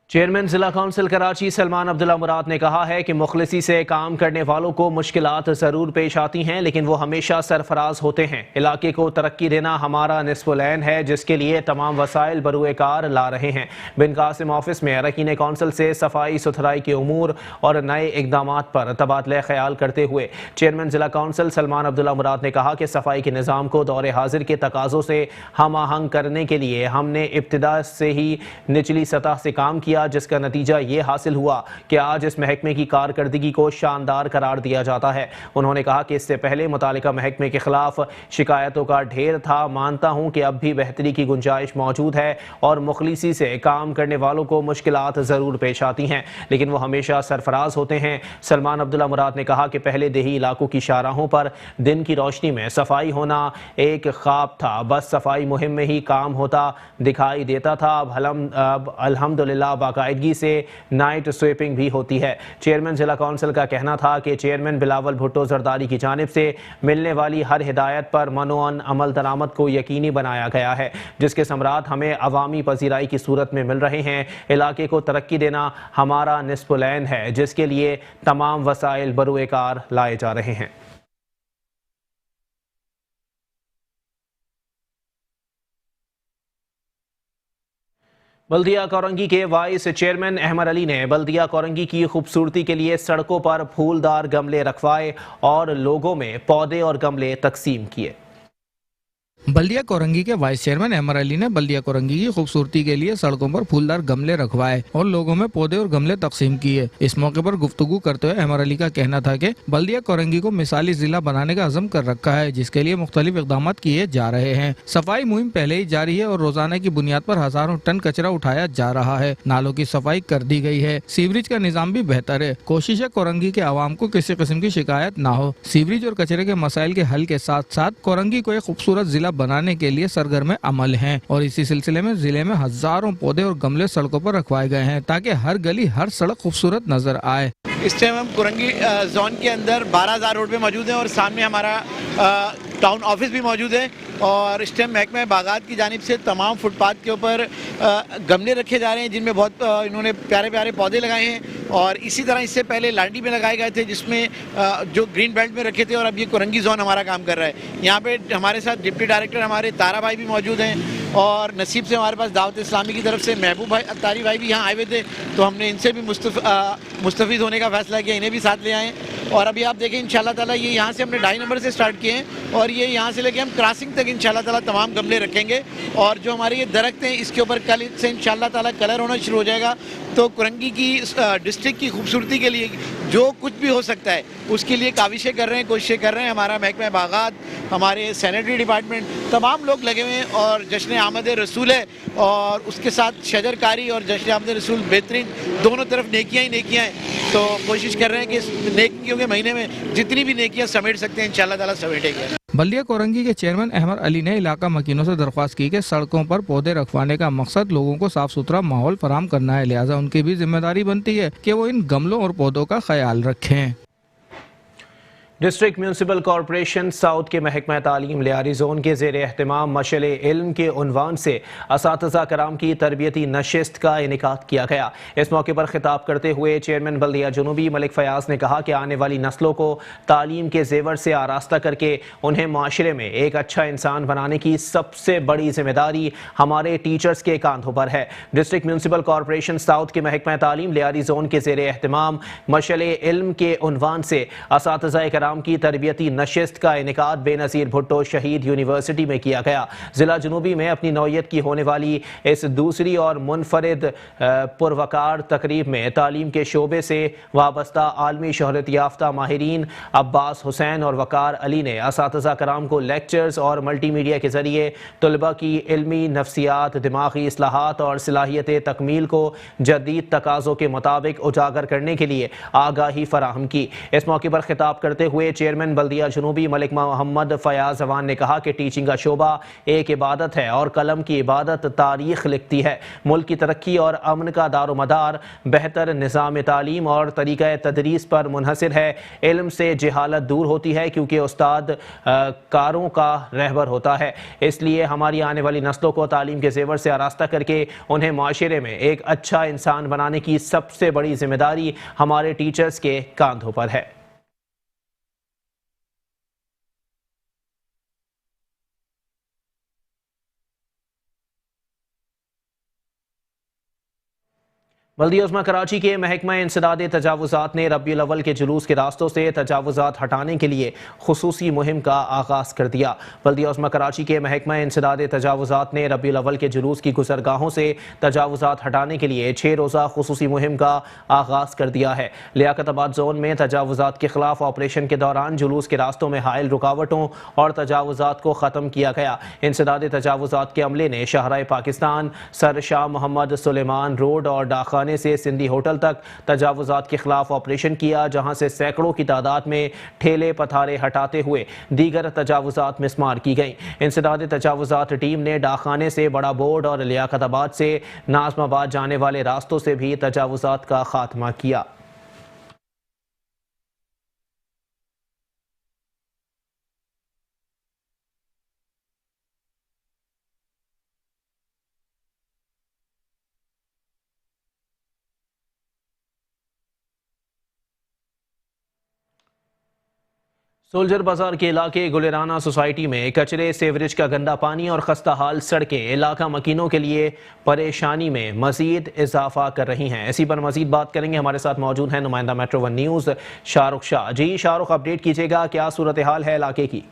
चेयरमैन जिला काउंसिल कराची सलमान अब्दुल्ला मुराद ने कहा है कि मुखलिसी से काम करने वालों को मुश्किलात ज़रूर पेश आती हैं, लेकिन वो हमेशा सरफराज होते हैं। इलाके को तरक्की देना हमारा निस्फ़ुल-ऐन है, जिसके लिए तमाम वसाइल बरूए कार ला रहे हैं। बिन कासिम ऑफिस में अरकान काउंसिल से सफाई सुथराई के उमूर और नए इकदाम पर तबादला ख्याल करते हुए चेयरमैन जिला काउंसिल सलमान अब्दुल्ला मुराद ने कहा कि सफाई के निज़ाम को दौरे हाजिर के तकाज़ों से हम आहंग करने के लिए हमने इब्तिदा से ही निचली सतह से काम किया किया, जिसका नतीजा ये हासिल हुआ कि आज इस महकमे की कारकर्दगी को शानदार करार दिया जाता है। उन्होंने कहा कि इससे पहले मुतालिका महकमे के खिलाफ शिकायतों का ढेर था। मानता हूँ कि अब भी बेहतरी की गुंजाइश मौजूद है और मुखलिसी से काम करने वालों को मुश्किलात ज़रूर पेश आती हैं, लेकिन वो हमेशा सरफराज होते हैं। सलमान अब्दुल्ला मुराद ने कहा कि पहले देही इलाकों की शाहराहों पर दिन की रोशनी में सफाई होना एक ख्वाब था, बस सफाई मुहिम में ही काम होता दिखाई देता था। अब अल्हम्दुलिल्लाह बाकायदगी से नाइट स्वीपिंग भी होती है। चेयरमैन जिला काउंसिल का कहना था कि चेयरमैन बिलावल भुट्टो जरदारी की जानिब से मिलने वाली हर हिदायत पर मनोअन अमल दरामद को यकीनी बनाया गया है, जिसके समरात हमें अवामी पजीराई की सूरत में मिल रहे हैं। इलाके को तरक्की देना हमारा निस्फुलैन है, जिसके लिए तमाम वसाइल बरूए कार लाए जा रहे हैं। बल्दिया कोरंगी के वाइस चेयरमैन अहमद अली ने बल्दिया कोरंगी की खूबसूरती के लिए सड़कों पर फूलदार गमले रखवाए और लोगों में पौधे और गमले तकसीम किए।
बल्दिया कोरंगी के वाइस चेयरमैन अहमद अली ने बल्दिया कोरंगी की खूबसूरती के लिए सड़कों पर फूलदार गमले रखवाए और लोगों में पौधे और गमले तकसीम किए। इस मौके पर गुफ्तगू करते हुए अहमद अली का कहना था कि बल्दिया कोरंगी को मिसाली जिला बनाने का अज़म कर रखा है, जिसके लिए मुख्तलिफ इक़दाम किए जा रहे हैं। सफाई मुहिम पहले ही जारी है और रोजाना की बुनियाद पर हजारों टन कचरा उठाया जा रहा है। नालों की सफाई कर दी गई है। सीवरेज का निज़ाम भी बेहतर है। कोशिश है कोरंगी के आवाम को किसी किस्म की शिकायत न हो। सीवरेज और कचरे के मसाइल के हल के साथ साथ कोरंगी को एक खूबसूरत जिला बनाने के लिए सरगर्म अमल हैं और इसी सिलसिले में जिले में हजारों पौधे और गमले सड़कों पर रखवाए गए हैं ताकि हर गली हर सड़क खूबसूरत नजर आए।
इस टाइम हम कोरंगी जोन के अंदर 12,000 रोड पे मौजूद हैं और सामने हमारा टाउन ऑफिस भी मौजूद है और इस टाइम महकमा बागात की जानिब से तमाम फुटपाथ के ऊपर गमले रखे जा रहे हैं, जिनमें बहुत इन्होंने प्यारे प्यारे पौधे लगाए हैं। और इसी तरह इससे पहले लांडी में लगाए गए थे, जिसमें जो ग्रीन बेल्ट में रखे थे, और अब ये कोरंगी जोन हमारा काम कर रहा है। यहाँ पे हमारे साथ डिप्टी डायरेक्टर हमारे तारा भाई भी मौजूद हैं और नसीब से हमारे पास दावत इस्लामी की तरफ से महबूब भाई अत्तारी भाई भी यहाँ आए हुए थे, तो हमने इनसे भी मुस्तफ़ीद होने का फैसला किया, इन्हें भी साथ ले आए। और अभी आप देखें इंशाल्लाह ताला ये यहाँ से हमने 2.5 नंबर से स्टार्ट किए हैं और ये यहाँ से लेके हम क्रॉसिंग तक इंशाल्लाह ताला तमाम गमले रखेंगे। और जो हमारे ये दरख्त हैं इसके ऊपर कल से इंशाल्लाह ताला कलर होना शुरू हो जाएगा। तो कोरंगी की डिस्ट्रिक्ट की खूबसूरती के लिए जो कुछ भी हो सकता है उसके लिए काविशें कर रहे हैं, कोशिशें कर रहे हैं। हमारा महकमा बागात, हमारे सैनिटरी डिपार्टमेंट, तमाम लोग लगे हुए हैं और जश्न आमद रसूल है और उसके साथ शजरकारी और जश्न आमद रसूल बेहतरीन, दोनों तरफ नेकियां ही नेकियां हैं। तो कोशिश कर रहे हैं कि इस नेकियों के महीने में जितनी भी नेकियां समेट सकते हैं इंशाल्लाह ताला समेटेंगे।
बल्दिया कोरंगी के चेयरमैन अहमद अली ने इलाका मकीनों से दरख्वास्त की कि सड़कों पर पौधे रखवाने का मकसद लोगों को साफ सुथरा माहौल फराहम करना है, लिहाजा उनकी भी जिम्मेदारी बनती है कि वो इन गमलों और पौधों का ख्याल रखें।
डिस्ट्रिक्ट म्यूनसिपल कॉरपोरेशन साउथ के महकमा तालीम लियारी जोन के ज़ेर एहतमाम मशअल इल्म के उन्वान से असातिज़ा कराम की तरबियती नशिस्त का इनेकाद किया गया। इस मौके पर खिताब करते हुए चेयरमैन बल्दिया जनूबी मलिक फयाज ने कहा कि आने वाली नस्लों को तालीम के जेवर से आरास्ता करके उन्हें माशरे में एक अच्छा इंसान बनाने की सबसे बड़ी जिम्मेदारी हमारे टीचर्स के कांधों पर है। डिस्ट्रिक्ट म्यूनसिपल कॉरपोरेशन साउथ के महकमा तालीम लियारी जोन के ज़ेर एहतमाम मशअल इल्म के उन्वान से असातिज़ा की तरबियती नशिस्त का इनेकाद बेनज़ीर भुट्टो शहीद यूनिवर्सिटी में किया गया। जिला जनूबी में अपनी नौयत की होने वाली इस दूसरी और मुनफरिद पुरवकार तकरीब में तालीम के शोबे से वाबस्ता आलमी शोहरत याफ्ता माहिरीन अब्बास हुसैन और वकार अली ने असातिज़ा कराम को लेक्चर्स और मल्टीमीडिया के जरिए तलबा की इल्मी नफ्सियात, दिमागी इस्लाहात और सलाहियत तकमील को जदीद तकाज़ों के मुताबिक उजागर करने के लिए आगाही फराहम की। इस मौके पर खिताब करते हुए चेयरमैन बल्दिया जनूबी मलिक मोहम्मद फयाज अवान ने कहा कि टीचिंग का शोबा एक इबादत है और कलम की इबादत तारीख लिखती है। मुल्क की तरक्की और अमन का दारोमदार बेहतर निज़ाम तालीम और तरीक़ा तदरीस पर मुनहसर है। इल्म से जहालत दूर होती है क्योंकि उस्ताद कारों का रहबर होता है। इसलिए हमारी आने वाली नस्लों को तालीम के जेवर से आरास्ता करके उन्हें माशरे में एक अच्छा इंसान बनाने की सबसे बड़ी जिम्मेदारी हमारे टीचर्स के कांधों पर है। बल्दिया उज़्मा कराची के महकमा इंसदाद तजावुज़ात ने रबीउल अव्वल के जुलूस के रास्तों से तजावुज़ात हटाने के लिए खुसूसी मुहिम का आगाज़ कर दिया। बल्दिया उज़्मा कराची के महकमा इंसदाद तजावुज़ात ने रबीउल अव्वल के जुलूस की गुज़रगाहों से तजावुज़ात हटाने के लिए 6 रोज़ा खुसूसी मुहिम का आगाज़ कर दिया है। लियाकताबाद जोन में तजावुज़ात के खिलाफ ऑपरेशन के दौरान जुलूस के रास्तों में हायल रुकावटों और तजावुज़ात को ख़त्म किया गया। इंसदाद तजावुज़ात के अमले ने शाहराह पाकिस्तान, सर शाह मोहम्मद सुलेमान रोड और डाखाने से सिंधी होटल तक तजावुज़ात के खिलाफ ऑपरेशन किया, जहां से सैकड़ों की तादाद में ठेले पथारे हटाते हुए दीगर तजावुज़ात मिस्मार की गई। इंसदाद तजावुज़ात टीम ने डाखाने से बड़ा बोर्ड और लियाकताबाद से नाज़माबाद जाने वाले रास्तों से भी तजावुज़ात का खात्मा किया। सोल्जर बाजार के इलाके गुलेराना सोसाइटी में कचरे, सेवरेज का गंदा पानी और खस्ता हाल सड़कें इलाका मकीनों के लिए परेशानी में मजीद इजाफा कर रही हैं। इसी पर मजीद बात करेंगे। हमारे साथ मौजूद हैं नुमाइंदा मेट्रो 1 न्यूज़ शाहरुख शाह। जी शाहरुख, अपडेट कीजिएगा, क्या सूरत हाल है इलाके की?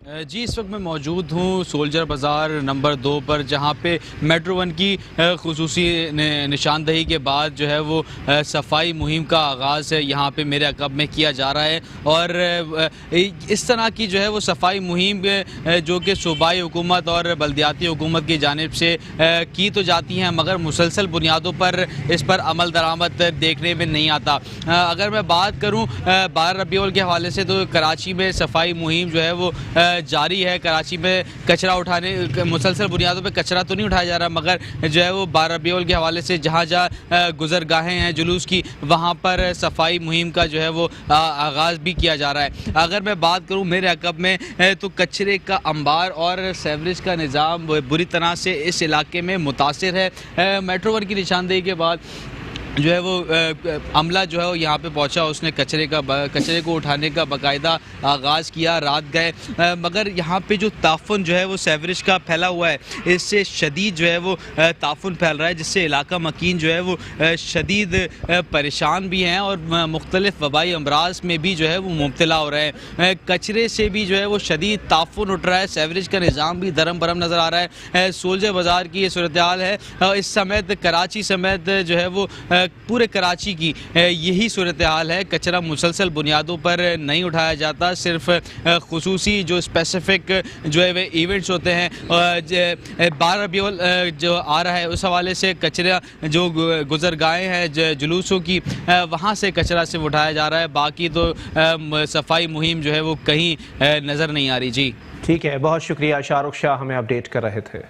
जी, इस वक्त मैं मौजूद हूँ सोल्जर बाज़ार नंबर 2 पर, जहाँ पे मेट्रो 1 की खुसूसी निशानदही के बाद जो है वो सफाई मुहिम का आगाज़ है यहाँ पे मेरे अक़ब में किया जा रहा है। और इस तरह की जो है वो सफाई मुहिम जो कि सूबाई हुकूमत और बल्दियाती हुकूमत की जानिब से की तो जाती हैं, मगर मुसलसल बुनियादों पर इस पर अमल दरामद देखने में नहीं आता। अगर मैं बात करूँ 12 रबीउल के हवाले से, तो कराची में सफाई मुहिम जो है वो जारी है। कराची में कचरा उठाने, मुसलसल बुनियादों पे कचरा तो नहीं उठाया जा रहा, मगर जो है वो 12 रबीउल के हवाले से जहाँ जहाँ गुजरगाहें हैं जुलूस की, वहाँ पर सफाई मुहिम का जो है वो आगाज़ भी किया जा रहा है। अगर मैं बात करूँ मेरे अक़ब में, तो कचरे का अंबार और सेवरेज का निज़ाम बुरी तरह से इस इलाके में मुतासिर है। मेट्रो 1 की निशानदेही के बाद जो है वो अमला जो है वो यहाँ पे पहुँचा, उसने कचरे को उठाने का बाकायदा आगाज़ किया। रात गए, मगर यहाँ पे जो ताफ़ुन जो है वो सेवरेज का फैला हुआ है, इससे शदीद जो है वो ताफ़ुन फैल रहा है, जिससे इलाका मकीन जो है वो शदीद परेशान भी हैं और मुख्तलिफ वबाई अमराज में भी जो है वो मुब्तला हो रहे हैं। कचरे से भी जो है वो शदीद ताफ़ुन उठ रहा है, सेवरेज का निज़ाम भी धर्म भरम नज़र आ रहा है। सोल्जर बाज़ार की ये सूरत हाल है। इस समेत कराची समेत जो है वो पूरे कराची की यही सूरत हाल है। कचरा मुसलसल बुनियादों पर नहीं उठाया जाता, सिर्फ खुसूसी जो स्पेसिफिक जो है वे इवेंट्स होते हैं। 12 रबीउल जो आ रहा है उस हवाले से कचरा जो गुजरगाहें हैं जुलूसों की, वहाँ से कचरा सिर्फ उठाया जा रहा है, बाकी तो सफाई मुहिम जो है वो कहीं नज़र नहीं आ रही। जी
ठीक है, बहुत शुक्रिया शाहरुख शाह, हमें अपडेट कर रहे थे।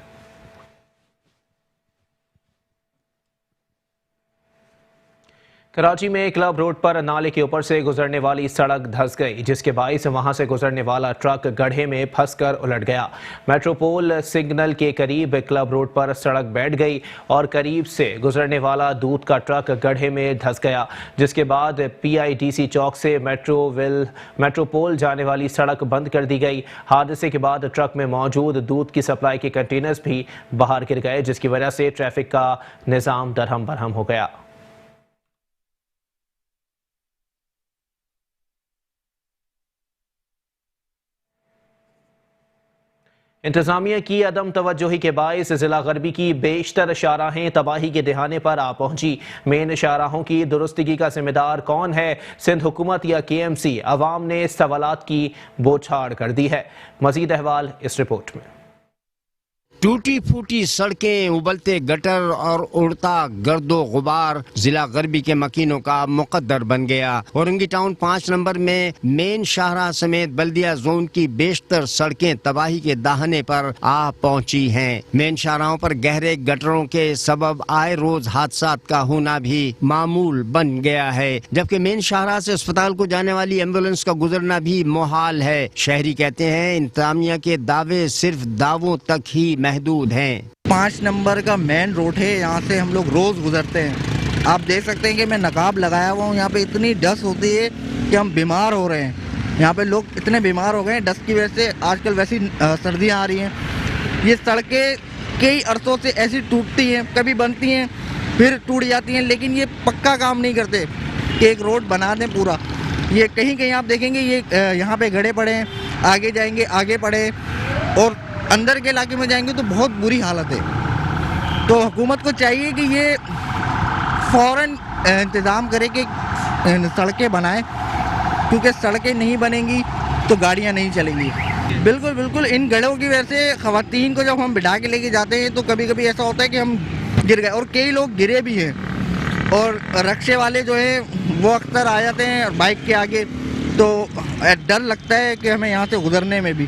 कराची में क्लब रोड पर नाले के ऊपर से गुजरने वाली सड़क धंस गई, जिसके बाइस वहां से गुजरने वाला ट्रक गड्ढे में फंसकर उलट गया। मेट्रोपोल सिग्नल के करीब क्लब रोड पर सड़क बैठ गई और करीब से गुजरने वाला दूध का ट्रक गड्ढे में धंस गया, जिसके बाद PIDC चौक से मेट्रोपोल जाने वाली सड़क बंद कर दी गई। हादसे के बाद ट्रक में मौजूद दूध की सप्लाई के कंटेनर्स भी बाहर गिर गए, जिसकी वजह से ट्रैफिक का निज़ाम दरहम बरहम हो गया। इंतजामिया की अदम तवज्जोही के बायस जिला गरबी की बेशतर शाहराहें तबाही के दहाने पर आ पहुंची। मेन शाहराहों की दुरुस्तगी का जिम्मेदार कौन है, सिंध हुकूमत या KMC? अवाम ने सवालात की बौछार कर दी है। मजीद अहवाल इस रिपोर्ट में।
टूटी फूटी सड़कें, उबलते गटर और उड़ता गर्दो गुबार जिला गरबी के मकीनों का मुकद्दर बन गया। औरंगी टाउन 5 नंबर में मेन शाहराह समेत बल्दिया जोन की बेशतर सड़कें तबाही के दाहने पर आ पहुंची हैं। मेन शाहराहों पर गहरे गटरों के सबब आए रोज हादसात का होना भी मामूल बन गया है, जबकि मेन शाहराह से अस्पताल को जाने वाली एम्बुलेंस का गुजरना भी मुहाल है। शहरी कहते हैं इंतजामिया के दावे सिर्फ दावों तक ही महदूद हैं।
5 नंबर का मेन रोड है, यहाँ से हम लोग रोज गुजरते हैं। आप देख सकते हैं कि मैं नकाब लगाया हुआ हूँ। यहाँ पे इतनी डस्ट होती है कि हम बीमार हो रहे हैं। यहाँ पे लोग इतने बीमार हो गए हैं डस्ट की वजह से। आजकल वैसी सर्दियाँ आ रही हैं। ये सड़कें कई अरसों से ऐसी टूटती हैं, कभी बनती हैं फिर टूट जाती हैं, लेकिन ये पक्का काम नहीं करते कि एक रोड बना दें पूरा। ये कहीं कहीं आप देखेंगे ये यहाँ पे गड्ढे पड़े हैं, आगे जाएंगे आगे पड़े, और अंदर के इलाके में जाएंगे तो बहुत बुरी हालत है। तो हुकूमत को चाहिए कि ये फ़ौरन इंतज़ाम करे कि सड़कें बनाएं, क्योंकि सड़कें नहीं बनेंगी तो गाड़ियाँ नहीं चलेंगी। बिल्कुल बिल्कुल, इन गड्ढों की वजह से ख़वातीन को जब हम बिठा के लेके जाते हैं तो कभी कभी ऐसा होता है कि हम गिर गए, और कई लोग गिरे भी हैं। और रक्शे वाले जो हैं वो अक्सर आ जाते हैं बाइक के आगे, तो डर लगता है कि हमें यहाँ से गुजरने में भी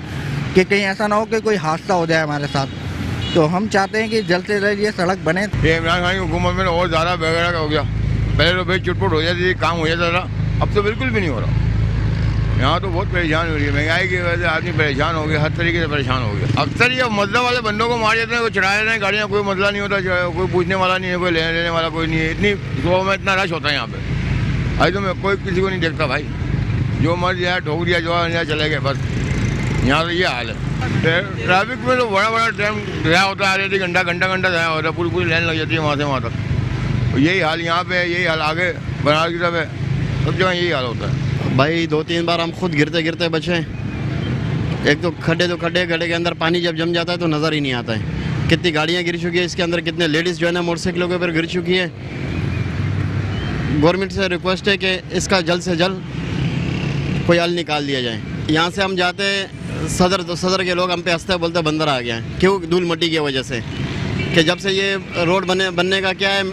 कि कहीं ऐसा ना हो कि कोई हादसा हो जाए हमारे साथ। तो हम चाहते हैं कि जल्द से जल्द ये सड़क बने।
ये इमरान खान की हुकूमत में और ज़्यादा वगैरह हो गया। पहले तो भाई चुटपुट हो जाती थी, काम हो जाता था, अब तो बिल्कुल भी नहीं हो रहा। यहाँ तो बहुत परेशान हो रही है, महंगाई की वजह से आदमी परेशान हो गया, हर तरीके से परेशान हो गया। अक्सर ये मसला वाले बंदों को मार जाते हैं, वो चढ़ा देते हैं गाड़ियाँ, कोई मसला नहीं होता, कोई पूछने वाला नहीं है, कोई लेने देने वाला कोई नहीं है। इतनी सुबह में इतना रश होता है यहाँ पे, अभी तो मैं कोई किसी को नहीं देखता भाई, जो मर जाए ठोक दिया, जो यहाँ चले गए, बस यहाँ तो ये हाल है। ट्रैफिक में तो बड़ा बड़ा टाइम ज़ाया होता है, आधी घंटा ज़ाया होता है, पूरी लाइन लग जाती है वहाँ से वहाँ तक। यही हाल यहाँ पे है, यही हाल आगे बनारस की तरफ है, सब जगह यही हाल होता है।
भाई 2-3 बार हम खुद गिरते गिरते बचे। एक तो खड्डे के अंदर पानी जब जम जाता है तो नज़र ही नहीं आता है। कितनी गाड़ियाँ गिर चुकी है इसके अंदर, कितने लेडीज़ जो है ना मोटरसाइकिलों के ऊपर गिर चुकी है। गवर्नमेंट से रिक्वेस्ट है कि इसका जल्द से जल्द कोई हल निकाल दिया जाए। यहाँ से हम जाते सदर, तो सदर के लोग हम पे हंसते बोलते बंदर आ गया है। क्यों? धूल मट्टी की वजह से, कि जब से ये रोड बनने का क्या है,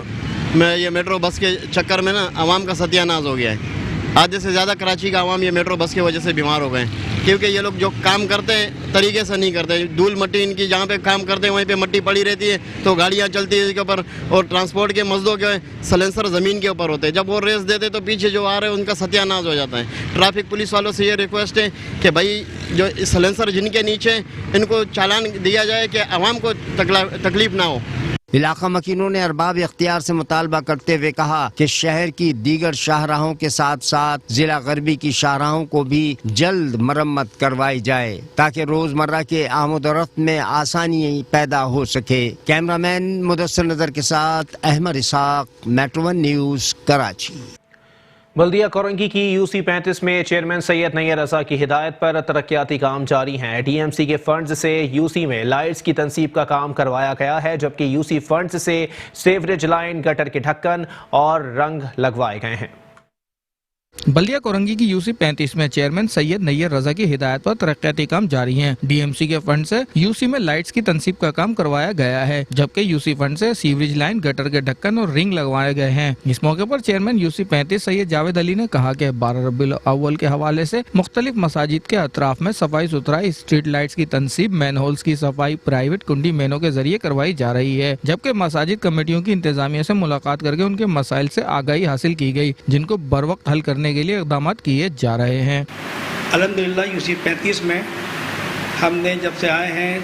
मैं ये मेट्रो बस के चक्कर में ना आवाम का सत्यानाश हो गया है। आधे से ज़्यादा कराची का आवाम ये मेट्रो बस की वजह से बीमार हो गए, क्योंकि ये लोग जो काम करते हैं तरीके से नहीं करते। धूल मट्टी इनकी जहाँ पे काम करते हैं वहीं पे मट्टी पड़ी रहती है, तो गाड़ियाँ चलती है इसके ऊपर, और ट्रांसपोर्ट के मजदूर के सलेंसर ज़मीन के ऊपर होते हैं। जब वो रेस देते तो पीछे जो आ रहे हैं उनका सत्यानाश हो जाता है। ट्रैफिक पुलिस वालों से ये रिक्वेस्ट है कि भाई जो सलेंसर जिनके नीचे, इनको चालान दिया जाए कि आवाम को तकलीफ ना हो।
इलाका मकीनों ने अरबाब इख्तियार से मुतालबा करते हुए कहा कि शहर की दीगर शाहराहों के साथ साथ जिला गरबी की शाहराहों को भी जल्द मरम्मत करवाई जाए, ताकि रोजमर्रा के आमदोरफ्त में आसानी पैदा हो सके। कैमरामैन मुदस्सिर नजर के साथ अहमद इसाक, मेट्रो 1 न्यूज़, कराची।
बल्दिया कोरंगी की यूसी 35 में चेयरमैन सैयद नैयर रजा की हिदायत पर तरक्याती काम जारी हैं। डीएमसी के फंड्स से यूसी में लाइट्स की तनसीब का काम करवाया गया है, जबकि यूसी फंड्स से सीवरेज लाइन, गटर के ढक्कन और रंग लगवाए गए हैं।
बल्दिया कोरंगी की यूसी 35 में चेयरमैन सैयद नैयर रजा की हिदायत पर तरक्याती काम जारी हैं। डीएमसी के फंड से यूसी में लाइट्स की तनसीब का काम करवाया गया है, जबकि यूसी फंड से सीवरेज लाइन, गटर के ढक्कन और रिंग लगवाए गए हैं। इस मौके पर चेयरमैन यूसी 35 सैयद जावेद अली ने कहा कि 12 रबीउल अव्वल के हवाले से मुख्तलिफ मसाजिद के अतराफ में सफाई सुथराई, स्ट्रीट लाइट्स की तनसीब, मैन होल्स की सफाई प्राइवेट कुंडी मैनों के जरिए करवाई जा रही है, जबकि मसाजिद कमेटियों की इंतजामिया से मुलाकात करके उनके मसाइल से आगाही हासिल की गई, जिनको बर वक्त हल करने के लिए इक़दाम किए जा रहे हैं।
अल्हम्दुलिल्लाह यूसी 35 में हमने जब से आए हैं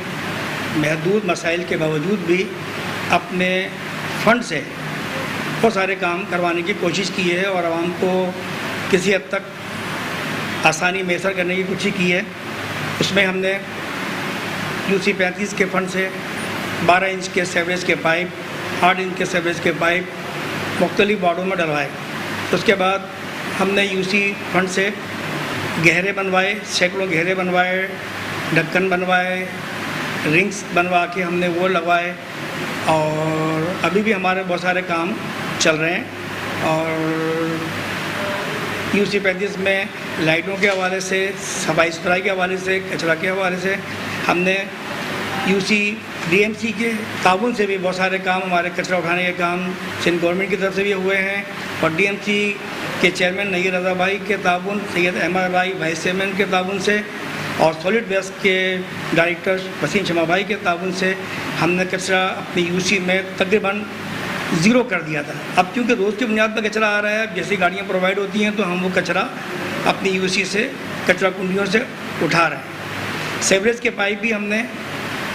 महदूद मसाइल के बावजूद भी अपने फंड से बहुत सारे काम करवाने की कोशिश की है और आवाम को किसी हद तक आसानी मैसर करने की कोशिश की है। उसमें हमने यूसी 35 के फंड से 12 इंच के सीवरेज के पाइप, 8 इंच के सीवरेज के पाइप मुख्तलिफ वार्डों में डलवाए। उसके बाद हमने यूसी फंड से गहरे बनवाए, सैकड़ों गहरे बनवाए, ढक्कन बनवाए, रिंग्स बनवा के हमने वो लगवाए, और अभी भी हमारे बहुत सारे काम चल रहे हैं। और यूसी 35 में लाइटों के हवाले से, सफाई सुथराई के हवाले से, कचरा के हवाले से हमने यूसी डीएमसी के ताउन से भी बहुत सारे काम, हमारे कचरा उठाने के काम सिंध गवर्नमेंट की तरफ से भी हुए हैं, और डीएमसी के चेयरमैन नैयर रजा भाई के ताउन, सैयद अहमद भाई वाइस चेयरमैन के ताउन से, और सॉलिड वेस्ट के डायरेक्टर वसीम शमा भाई के ताउन से हमने कचरा अपनी यूसी में तकरीबन ज़ीरो कर दिया था। अब क्योंकि रोज़ की बुनियाद पर कचरा आ रहा है, जैसी गाड़ियाँ प्रोवाइड होती हैं तो हम वो कचरा अपनी यूसी से, कचरा कुंडियों से उठा रहे हैं। सीवरेज के पाइप भी हमने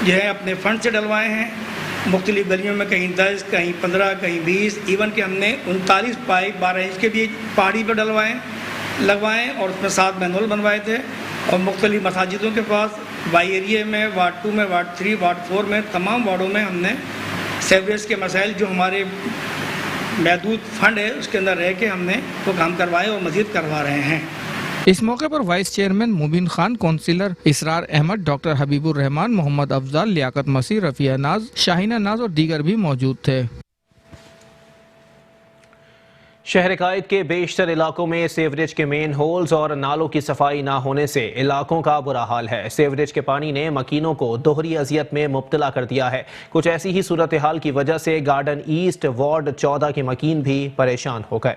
जो है अपने फंड से डलवाए हैं, मुख्तलिफ गलियों में कहीं 10, कहीं 15, कहीं 20, इवन कि हमने 39 पाइप 12 इंच के भी पहाड़ी पर लगवाएँ, और उसमें 7 मैनुअल बनवाए थे। और मुख्तलिफ मसाजिदों के पास वाई एरिया में, वार्ड 2 में, वार्ड 3, वार्ड 4 में, तमाम वार्डों में हमने सीवरेज के मसाइल जो हमारे महदूद फंड है उसके अंदर रह के हमने वो काम करवाए और मज़ीद करवा रहे हैं।
इस मौके पर वाइस चेयरमैन मुबीन खान, कौंसिलर इसरार अहमद, डॉक्टर हबीबुर रहमान, मोहम्मद अफजाल, लियाकत मसीह, रफिया नाज, शाहीना नाज और दीगर भी मौजूद थे।
शहर कायद के बेशतर इलाकों में सीवरेज के मेन होल्स और नालों की सफाई ना होने से इलाकों का बुरा हाल है। सीवरेज के पानी ने मकीनों को दोहरी अजियत में मुब्तला कर दिया है। कुछ ऐसी ही सूरत हाल की वजह से गार्डन ईस्ट वार्ड 14 के मकीन भी परेशान हो गए।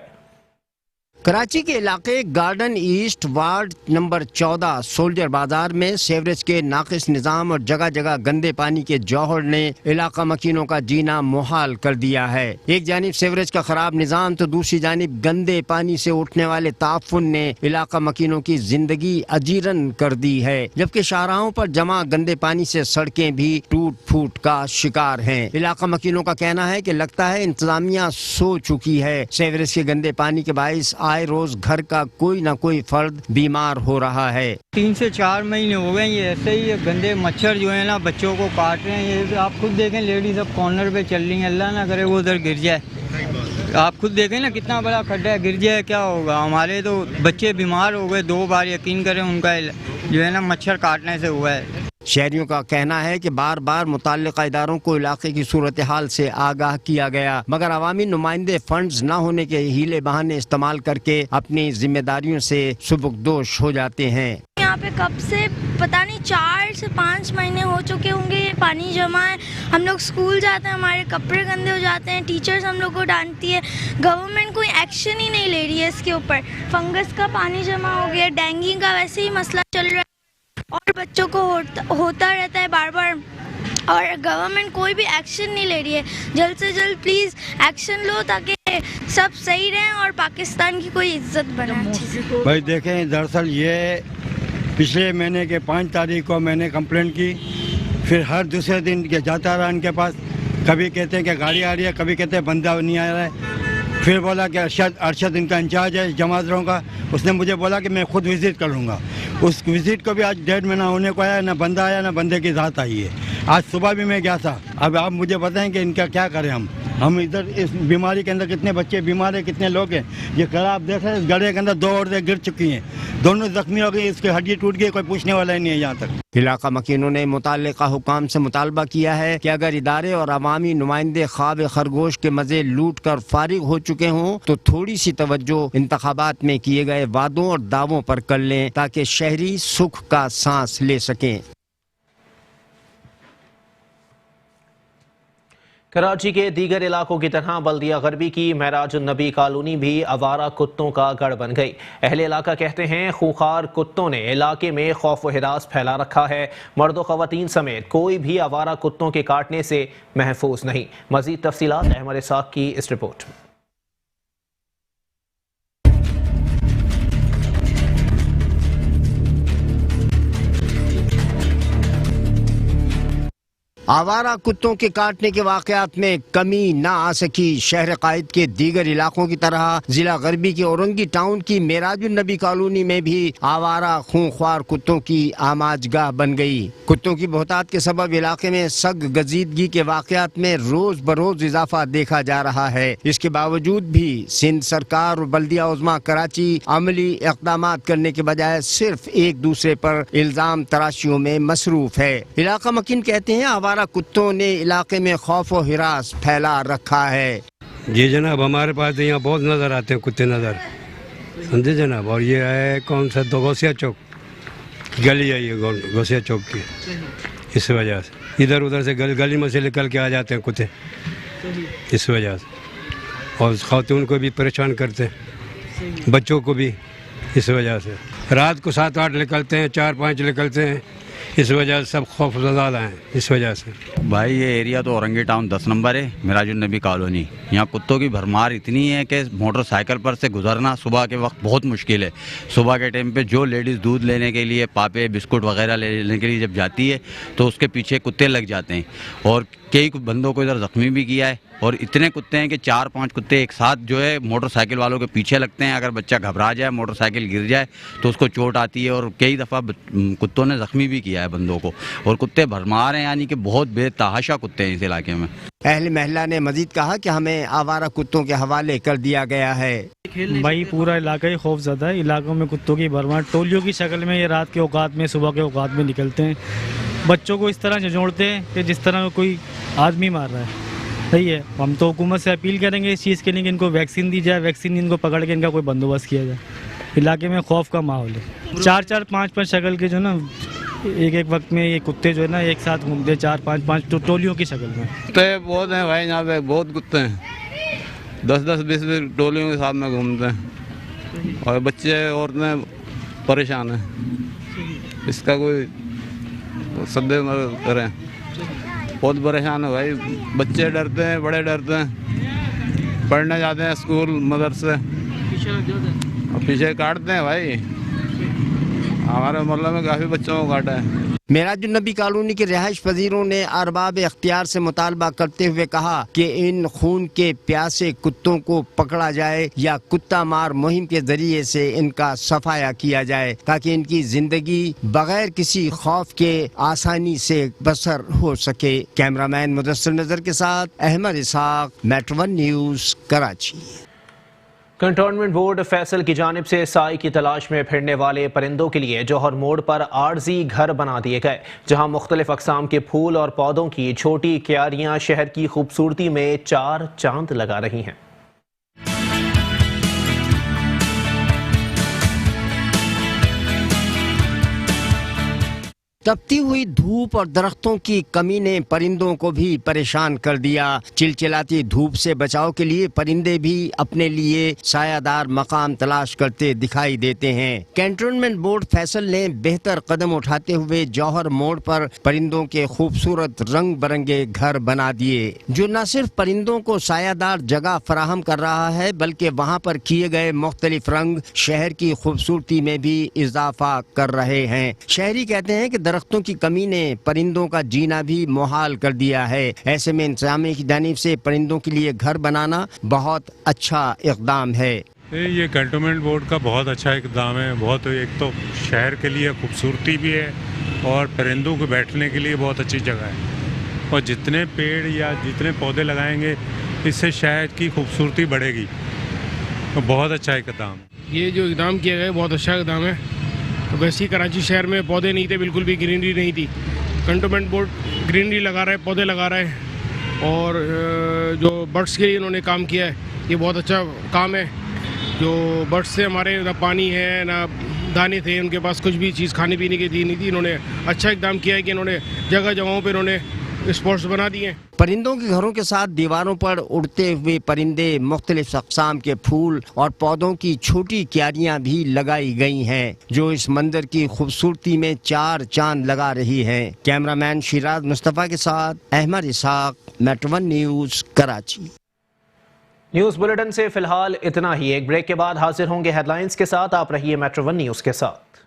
कराची के इलाके garden east ward number 14 soldier बाजार में सीवरेज के नाकिस निज़ाम और जगह जगह गंदे पानी के जौहर ने इलाका मकीनों का जीना मुहाल कर दिया है। एक जानिब सीवरेज का खराब निज़ाम तो दूसरी जानिब गंदे पानी से उठने वाले ताफुन ने इलाका मकीनों की जिंदगी अजीरन कर दी है, जबकि शाहराहों पर जमा गंदे पानी से सड़कें भी टूट फूट का शिकार हैं। इलाका मकीनों का कहना है कि लगता है इंतजामिया सो चुकी है। सीवरेज के गंदे पानी के बाइस आए रोज घर का कोई ना कोई फर्द बीमार हो रहा है।
3 से 4 महीने हो गए ये ऐसे ही गंदे मच्छर जो है ना बच्चों को काट रहे हैं। ये आप खुद देखें, लेडीज अब कॉर्नर पे चल रही हैं, अल्लाह ना करे वो उधर गिर जाए। आप खुद देखें ना कितना बड़ा खड्डा है, गिर जाए क्या होगा। हमारे तो बच्चे बीमार हो गए 2 बार, यकीन करें उनका जो है ना मच्छर काटने से हुआ है।
शहरियों का कहना है कि बार बार मुताल्लिका इदारों को इलाके की सूरत हाल से आगाह किया गया, मगर अवामी नुमाइंदे फंड्स न होने के हीले बहाने इस्तेमाल करके अपनी जिम्मेदारियों से सुबुकदोश हो जाते हैं।
यहाँ पे कब से पता नहीं 4 से 5 महीने हो चुके होंगे ये पानी जमा है। हम लोग स्कूल जाते हैं, हमारे कपड़े गंदे हो जाते हैं, टीचर्स हम लोग को डांटती है। गवर्नमेंट कोई एक्शन ही नहीं ले रही है इसके ऊपर। फंगस का पानी जमा हो गया, डेंगू का वैसे ही मसला चल रहा है और बच्चों को होता रहता है बार बार, और गवर्नमेंट कोई भी एक्शन नहीं ले रही है। जल्द से जल्द प्लीज़ एक्शन लो ताकि सब सही रहें और पाकिस्तान की कोई इज्जत बने अच्छे से।
भाई देखें, दरअसल ये पिछले महीने के 5 तारीख को मैंने कंप्लेंट की, फिर हर दूसरे दिन के जाता रहा इनके पास। कभी कहते हैं कि गाड़ी आ रही है, कभी कहते हैं बंदा नहीं आ रहा है। फिर बोला कि अरशद इनका इंचार्ज है जमातरों का, उसने मुझे बोला कि मैं खुद विज़िट करूँगा। उस विज़िट को भी आज 1.5 महीना होने को आया, ना बंदा आया ना बंदे की ज़ात आई है। आज सुबह भी मैं गया था। अब आप मुझे बताएं कि इनका क्या करें हम इधर इस बीमारी के अंदर कितने बच्चे बीमार हैं, कितने लोग हैं। ये कल आप देख रहे हैं इस गड्ढे के अंदर 2 औरतें गिर चुकी हैं, दोनों जख्मी हो गई, इसकी हड्डी टूट गई, कोई पूछने वाला ही नहीं है यहाँ तक।
इलाका मकीनों ने मुताल्लिका हुकाम से मुतालबा किया है कि अगर इदारे और अवामी नुमाइंदे ख्वाब खरगोश के मजे लूट कर फारिग हो चुके हों तो थोड़ी सी तवज्जो इंतखाबात में किए गए वादों और दावों पर कर लें ताकि शहरी सुख का सांस ले सकें।
कराची के दीगर इलाकों की तरह बल्दिया गरबी की महराजुन्नबी कॉलोनी भी आवारा कुत्तों का गढ़ बन गई। अहले इलाका कहते हैं खूंखार कुत्तों ने इलाके में खौफ व हिरास फैला रखा है। मर्द व ख़वातीन समेत कोई भी आवारा कुत्तों के काटने से महफूज नहीं। मज़ीद तफसीलात अहमद इसाक की इस रिपोर्ट में।
आवारा कुत्तों के काटने के वाकयात में कमी न आ सकी। शहर कायद के दीगर इलाकों की तरह जिला गरबी के औरंगी टाउन की मेराजुन्नबी कॉलोनी में भी आवारा खूंखार कुत्तों की आमाजगाह बन गई। कुत्तों की बहुतात के सबब इलाके में सग गजीदगी के वाकयात में रोज बरोज इजाफा देखा जा रहा है। इसके बावजूद भी सिंध सरकार और बल्दिया उज़्मा कराची अमली इक़दाम करने के बजाय सिर्फ एक दूसरे पर इल्जाम तराशियों में मसरूफ है। इलाका मकीन कहते हैं आवारा कुत्तों ने इलाके में खौफ और हिरास फैला रखा है।
जी जनाब, हमारे पास यहाँ बहुत नज़र आते हैं कुत्ते नज़र, समझे जनाब। और ये है कौन सा गौसिया चौक गली है, ये गौसिया चौक की, इस वजह से इधर उधर से गली में से निकल के आ जाते हैं कुत्ते, इस वजह से। और खातून को भी परेशान करते हैं, बच्चों को भी, इस वजह से। रात को 7-8 निकलते हैं, 4-5 निकलते हैं, इस वजह से सब खौफ ज़्यादा हैं, इस वजह से।
भाई ये एरिया तो औरंगी टाउन 10 नंबर है, मिराजुन्नबी कॉलोनी। यहाँ कुत्तों की भरमार इतनी है कि मोटरसाइकिल पर से गुजरना सुबह के वक्त बहुत मुश्किल है। सुबह के टाइम पे जो लेडीज़ दूध लेने के लिए, पापे बिस्कुट वगैरह लेने के लिए जब जाती है तो उसके पीछे कुत्ते लग जाते हैं। और कई बंदों को इधर ज़ख्मी भी किया है। और इतने कुत्ते हैं कि 4-5 कुत्ते एक साथ जो है मोटरसाइकिल वालों के पीछे लगते हैं। अगर बच्चा घबरा जाए, मोटरसाइकिल गिर जाए तो उसको चोट आती है। और कई दफ़ा कुत्तों ने ज़ख्मी भी किया है बंदों को। और कुत्ते भरमार हैं, यानी कि बहुत बेतहाशा कुत्ते हैं इस इलाके में।
अहल महल्ला ने मजीद कहा कि हमें आवारा कुत्तों के हवाले कर दिया गया है।
भाई पूरा इलाका ही खौफज़दा है। इलाकों में कुत्तों की भरमार टोलियों की शक्ल में ये रात के औकात में, सुबह के औकात में निकलते हैं। बच्चों को इस तरह झंझोड़ते हैं कि जिस तरह कोई आदमी मार रहा है। सही है, हम तो हुकूमत से अपील करेंगे इस चीज़ के लिए कि इनको वैक्सीन दी जाए, वैक्सीन इनको पकड़ के इनका कोई बंदोबस्त किया जाए। इलाके में खौफ का माहौल है। 4-4, 5-5 शक्ल के जो ना एक वक्त में ये कुत्ते जो है ना एक साथ घूमते हैं, 4-5 टोलियों की शक्ल में।
कुत्ते बहुत हैं भाई, यहाँ पे बहुत कुत्ते हैं। 10-10, 20-20 टोलियों के साथ में घूमते हैं। और बच्चे औरतें परेशान हैं। इसका कोई सद्दे मदद करें। बहुत परेशान है भाई। बच्चे डरते हैं, बड़े डरते हैं। पढ़ने जाते हैं स्कूल मदरसे, पीछे काटते हैं भाई। हमारे मोहल्ले में काफ़ी बच्चों को काटा है।
मेराजुन्नबी कॉलोनी के रिहाइश पजीरों ने अरबाब इख्तियार से मुतालबा करते हुए कहा कि इन खून के प्यासे कुत्तों को पकड़ा जाए या कुत्ता मार मुहिम के जरिए से इनका सफाया किया जाए, ताकि इनकी जिंदगी बगैर किसी खौफ के आसानी से बसर हो सके। कैमरामैन मुदस्सिर नजर के साथ Ahmed Ishaq, metro 1 news, Karachi.
Cantonment board Faisal की जानिब से साई की तलाश में फिरने वाले परिंदों के लिए जौहर मोड़ पर आर्जी घर बना दिए गए, जहां मुख्तलिफ अकसाम के फूल और पौधों की छोटी क्यारियां शहर की खूबसूरती में 4 चांद लगा रही हैं।
तपती हुई धूप और दरख्तों की कमी ने परिंदों को भी परेशान कर दिया। चिलचिलाती धूप से बचाव के लिए परिंदे भी अपने लिए सायादार मकाम तलाश करते दिखाई देते हैं। कैंटोनमेंट बोर्ड फैसल ने बेहतर कदम उठाते हुए जौहर मोड़ पर परिंदों के खूबसूरत रंग बिरंगे घर बना दिए, जो न सिर्फ परिंदों को सायादार जगह फराहम कर रहा है, बल्कि वहाँ पर किए गए मुख्तलिफ रंग शहर की खूबसूरती में भी इजाफा कर रहे हैं। शहरी कहते हैं कि दरख्तों की कमी ने परिंदों का जीना भी मुहाल कर दिया है। ऐसे में इंतजामिया की जानिब से परिंदों के लिए घर बनाना बहुत अच्छा इक़दाम है।
ये कैंटोनमेंट बोर्ड का बहुत अच्छा इक़दाम है। बहुत, एक तो शहर के लिए खूबसूरती भी है और परिंदों को बैठने के लिए बहुत अच्छी जगह है। और जितने पेड़ या जितने पौधे लगाएंगे इससे शहर की खूबसूरती बढ़ेगी। तो बहुत अच्छा इक़दाम।
ये जो इक़दाम किया गया है बहुत अच्छा इक़दाम है। तो वैसे ही कराची शहर में पौधे नहीं थे, बिल्कुल भी ग्रीनरी नहीं थी। कैंटोनमेंट बोर्ड ग्रीनरी लगा रहा है, पौधे लगा रहा है। और जो बर्ड्स के लिए इन्होंने काम किया है, ये बहुत अच्छा काम है। जो बर्ड्स से हमारे ना पानी है ना दाने थे, उनके पास कुछ भी चीज़ खाने पीने की थी नहीं थी। इन्होंने अच्छा इक़दाम किया है कि इन्होंने जगह जगहों पर इन्होंने स्पॉट्स बना दिए।
परिंदों के घरों के साथ दीवारों पर उड़ते हुए परिंदे, मुख्तलिफ अक़साम के फूल और पौधों की छोटी क्यारियां भी लगाई गई हैं, जो इस मंदिर की खूबसूरती में 4 चांद लगा रही हैं। कैमरामैन शिराज मुस्तफ़ा के साथ Ahmed Ishaq, metro 1 news, Karachi.
News bulletin से फिलहाल इतना ही। एक ब्रेक के बाद हाजिर होंगे हेडलाइंस के साथ। आप रहिए मेट्रो 1 न्यूज़ के साथ।